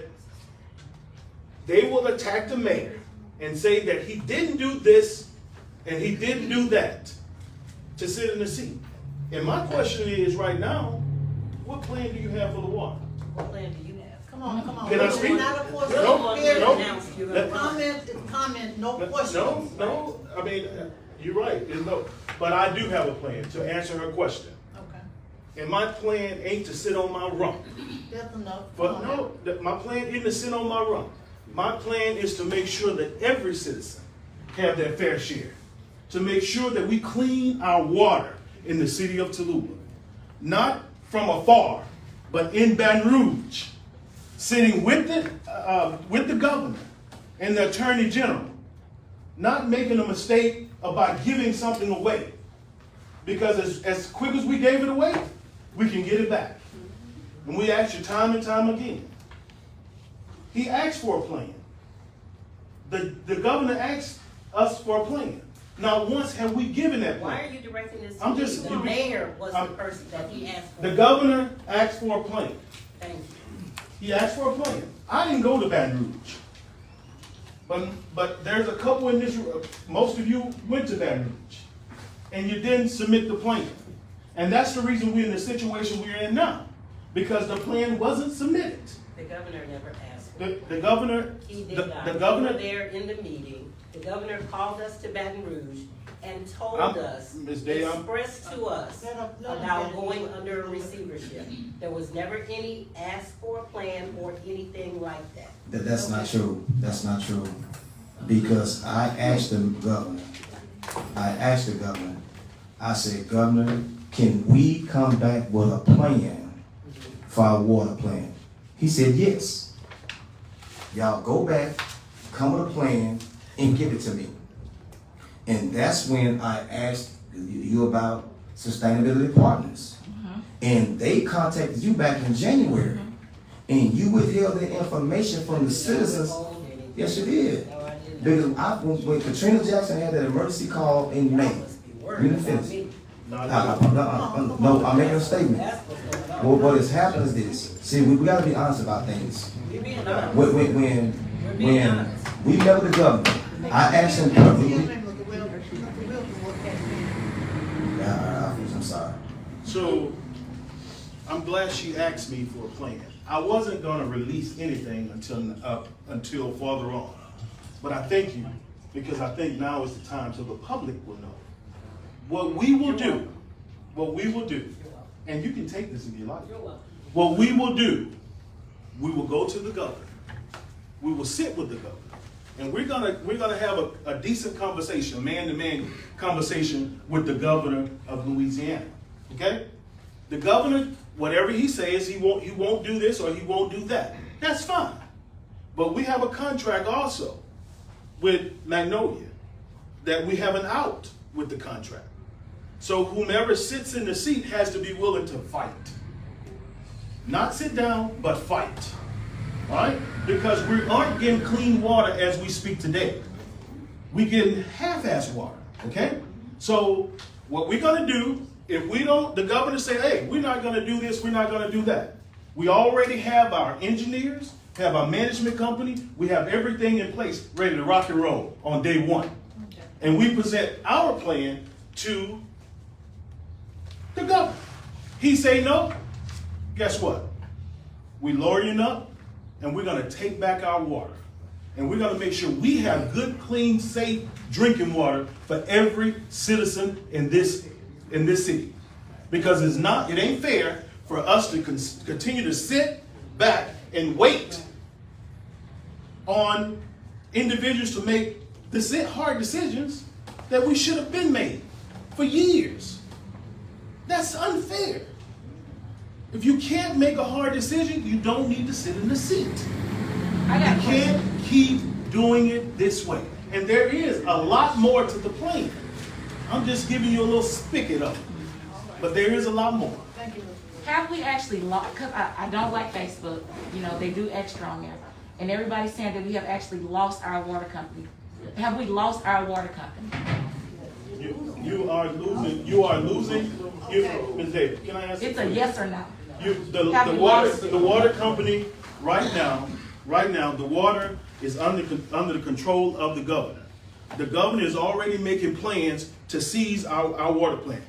Speaker 12: they will attack the mayor and say that he didn't do this and he didn't do that to sit in the seat. And my question is right now, what plan do you have for the water?
Speaker 3: What plan do you have? Come on.
Speaker 12: Can I speak?
Speaker 3: Not a question.
Speaker 12: No.
Speaker 3: Comment is comment, no question.
Speaker 12: No, I mean, you're right, no. But I do have a plan to answer her question.
Speaker 3: Okay.
Speaker 12: And my plan ain't to sit on my rump.
Speaker 3: That's enough.
Speaker 12: But no, my plan isn't to sit on my rump. My plan is to make sure that every citizen have their fair share. To make sure that we clean our water in the city of Tallulah. Not from afar, but in Baton Rouge. Sitting with the governor and the attorney general. Not making a mistake about giving something away. Because as quick as we gave it away, we can get it back. And we ask you time and time again. He asked for a plan. The governor asked us for a plan. Not once have we given that plan.
Speaker 4: Why are you directing this to me? The mayor was the person that he asked for.
Speaker 12: The governor asked for a plan.
Speaker 4: Thank you.
Speaker 12: He asked for a plan. I didn't go to Baton Rouge. But there's a couple in this room, most of you went to Baton Rouge. And you didn't submit the plan. And that's the reason we're in the situation we're in now. Because the plan wasn't submitted.
Speaker 4: The governor never asked for it.
Speaker 12: The governor,
Speaker 4: He did not.
Speaker 12: the governor.
Speaker 4: We were there in the meeting. The governor called us to Baton Rouge and told us,
Speaker 12: Ms. Day,
Speaker 4: expressed to us about going under a receivership. There was never any ask for a plan or anything like that.
Speaker 2: That's not true. That's not true. Because I asked the governor, I said, Governor, can we come back with a plan for our water plan? He said, yes. Y'all go back, come with a plan, and give it to me. And that's when I asked you about sustainability partners. And they contacted you back in January. And you withheld the information from the citizens. Yes, you did. Because when Katrina Jackson had that emergency call in May, you didn't finish. No, I'm making a statement. What has happened is this. See, we got to be honest about things. When we met with the governor, I asked him. I'm sorry.
Speaker 12: So, I'm glad she asked me for a plan. I wasn't going to release anything until further on. But I thank you, because I think now is the time so the public will know. What we will do, and you can take this if you like. What we will do, we will go to the governor. We will sit with the governor. And we're gonna have a decent conversation, a man-to-man conversation with the governor of Louisiana. Okay? The governor, whatever he says, he won't do this or he won't do that. That's fine. But we have a contract also with Magnolia that we have an out with the contract. So whomever sits in the seat has to be willing to fight. Not sit down, but fight. All right? Because we aren't getting clean water as we speak today. We're getting half-ass water, okay? So what we're gonna do, if we don't, the governor say, hey, we're not gonna do this, we're not gonna do that. We already have our engineers, have our management company, we have everything in place, ready to rock and roll on day one. Okay. And we present our plan to the governor. He say no, guess what? We lawyering up, and we're gonna take back our water. And we're gonna make sure we have good, clean, safe drinking water for every citizen in this city. Because it ain't fair for us to continue to sit back and wait on individuals to make hard decisions that we should have been made for years. That's unfair. If you can't make a hard decision, you don't need to sit in the seat. You can't keep doing it this way. And there is a lot more to the plan. I'm just giving you a little spigot of it. But there is a lot more.
Speaker 3: Thank you.
Speaker 19: Have we actually lost, because I don't like Facebook, you know, they do extra on there. And everybody's saying that we have actually lost our water company. Have we lost our water company?
Speaker 12: You are losing, Ms. Davis, can I ask you?
Speaker 19: It's a yes or no.
Speaker 12: The water company, right now, the water is under the control of the governor. The governor is already making plans to seize our water plant.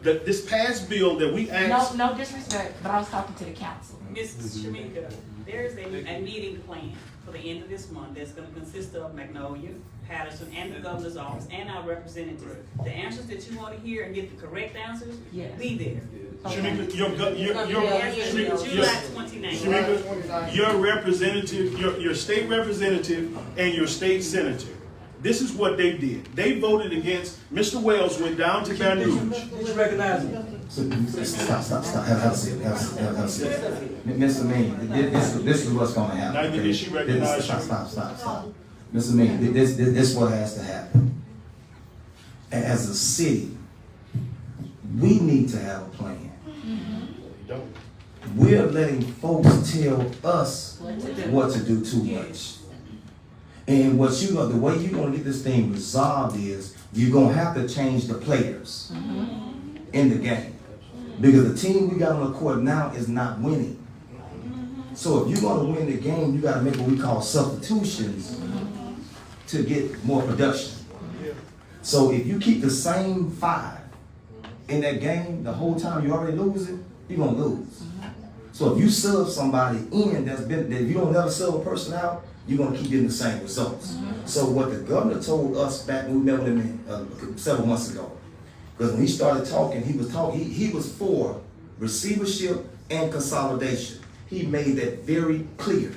Speaker 12: This past bill that we asked.
Speaker 19: No disrespect, but I was talking to the council.
Speaker 1: Ms. Shamika, there is a meeting planned for the end of this month that's gonna consist of Magnolia, Patterson, and the governor's office, and our representatives. The answers that you wanna hear and get the correct answers, be there.
Speaker 12: Shamika,
Speaker 1: July 29th.
Speaker 12: your representative, your state representative, and your state senator. This is what they did. They voted against, Mr. Wells went down to Baton Rouge.
Speaker 2: Just recognize him. Stop. Have a seat. Mr. Mean, this is what's gonna happen.
Speaker 12: Neither did she recognize you.
Speaker 2: Stop. Mr. Mean, this is what has to happen. As a city, we need to have a plan. We're letting folks tell us what to do too much. And the way you're gonna get this thing resolved is you're gonna have to change the players in the game. Because the team we got on the court now is not winning. So if you're gonna win the game, you gotta make what we call substitutions to get more production. So if you keep the same 5 in that game the whole time you already losing, you're gonna lose. So if you sub somebody in that you don't never sub a person out, you're gonna keep getting the same results. So what the governor told us back when we met with him several months ago, because when he started talking, he was for receivership and consolidation. He made that very clear.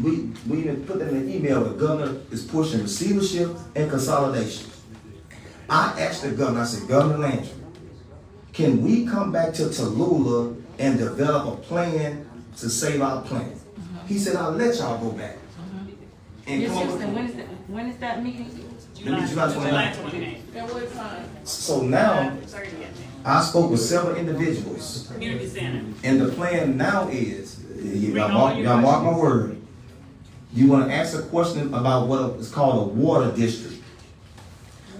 Speaker 2: We even put that in the email. The governor is pushing receivership and consolidation. I asked the governor, I said, Governor Landry, can we come back to Tallulah and develop a plan to save our planet? He said, I'll let y'all go back. And
Speaker 19: when is that meeting?
Speaker 2: July 29th.
Speaker 1: At what time?
Speaker 2: So now, I spoke with several individuals.
Speaker 1: Community center.
Speaker 2: And the plan now is, y'all mark my word, you want to ask a question about what is called a water district.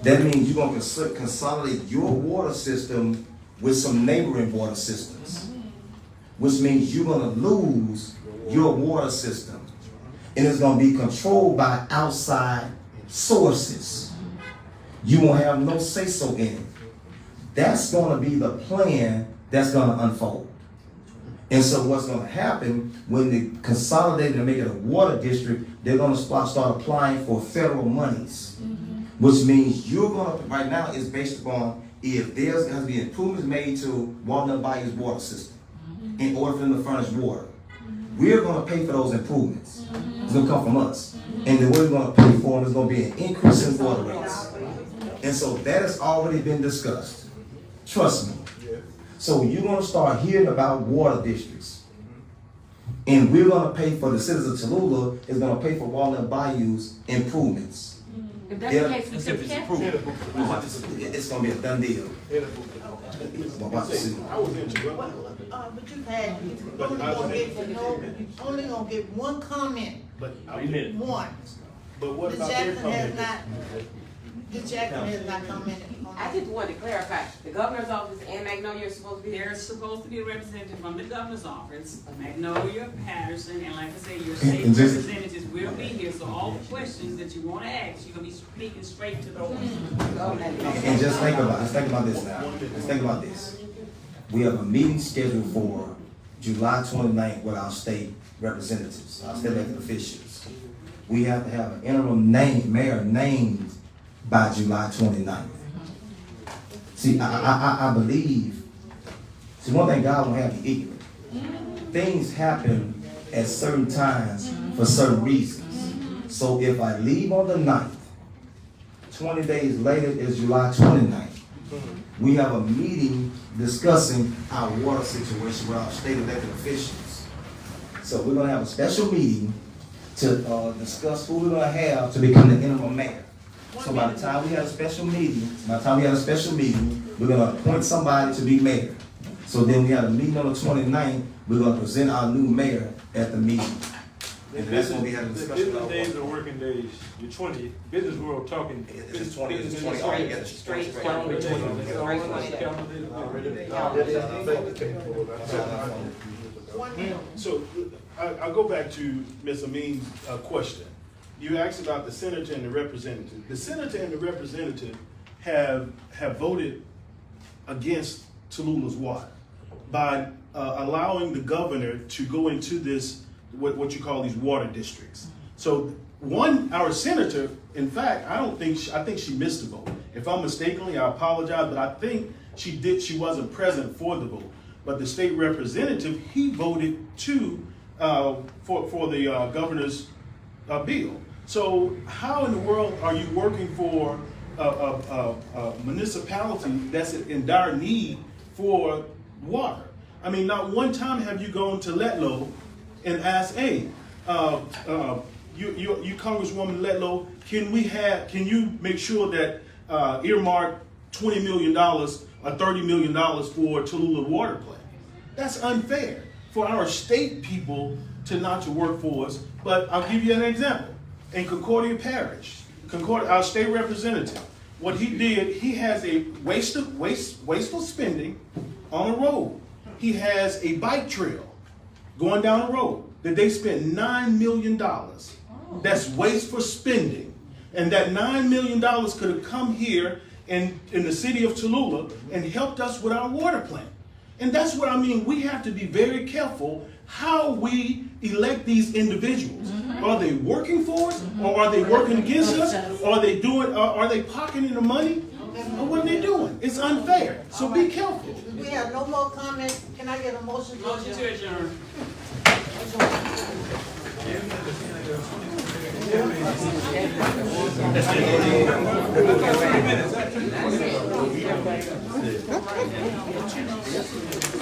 Speaker 2: That means you're going to consolidate your water system with some neighboring water systems, which means you're going to lose your water system. And it's going to be controlled by outside sources. You won't have no say-so in it. That's going to be the plan that's going to unfold. And so what's going to happen when they consolidate and make it a water district, they're going to start applying for federal monies, which means you're going to, right now it's based upon if there's going to be improvements made to Walnut Bayou's water system in order for them to furnish water. We're going to pay for those improvements. It's going to come from us. And the way we're going to pay for them is going to be an increase in water rates. And so that has already been discussed. Trust me. So you're going to start hearing about water districts. And we're going to pay for the citizens of Tallulah is going to pay for Walnut Bayou's improvements.
Speaker 19: If that's the case, we should
Speaker 2: it's going to be a done deal.
Speaker 12: I was interrupted.
Speaker 3: But you've had, only gonna get one comment. One.
Speaker 12: But what about their comment?
Speaker 3: Ms. Jackson has not commented on
Speaker 11: I just wanted to clarify, the governor's office and Magnolia are supposed to be there?
Speaker 1: There's supposed to be a representative from the governor's office, Magnolia, Patterson, and like I said, your state representatives will be here. So all the questions that you want to ask, you're gonna be speaking straight to those.
Speaker 2: And just think about this now. Just think about this. We have a meeting scheduled for July 29th with our state representatives, our state elected officials. We have to have an interim mayor named by July 29th. See, I believe, see, one thing God won't have you ignorant. Things happen at certain times for certain reasons. So if I leave on the 9th, 20 days later is July 29th. We have a meeting discussing our water situation with our state elected officials. So we're gonna have a special meeting to discuss who we're gonna have to become the interim mayor. So by the time we have a special meeting, we're gonna appoint somebody to be mayor. So then we have a meeting on the 29th, we're gonna present our new mayor at the meeting. And that's when we have a
Speaker 16: The
Speaker 2: discussion
Speaker 16: business
Speaker 2: about
Speaker 16: days
Speaker 2: water.
Speaker 16: are working days, you're 20, business world talking.
Speaker 2: It's 20 altogether.
Speaker 11: Straight
Speaker 16: Calendar days,
Speaker 11: calendar.
Speaker 16: calendar days.
Speaker 12: So I'll go back to Ms. Amin's question. You asked about the senator and the representative. The senator and the representative have voted against Tallulah's water by allowing the governor to go into this, what you call these water districts. So our senator, in fact, I think she missed the vote. If I'm mistakenly, I apologize, but I think she wasn't present for the vote. But the state representative, he voted for the governor's bill. So how in the world are you working for a municipality that's in dire need for water? I mean, not one time have you gone to Letlow and asked, hey, you Congresswoman Letlow, can you make sure that earmark $20 million or $30 million for Tallulah water plant? That's unfair for our state people to not to work for us. But I'll give you an example. In Concordia Parish, our state representative, what he did, he has a wasteful spending on a road. He has a bike trail going down the road that they spent $9 million. That's wasteful spending. And that $9 million could have come here in the city of Tallulah and helped us with our water plant. And that's what I mean. We have to be very careful how we elect these individuals. Are they working for us, or are they working against us? Are they pocketing the money? Or what are they doing? It's unfair. So be careful.
Speaker 3: We have no more comments. Can I get a motion to adjourn?
Speaker 1: Motion to adjourn.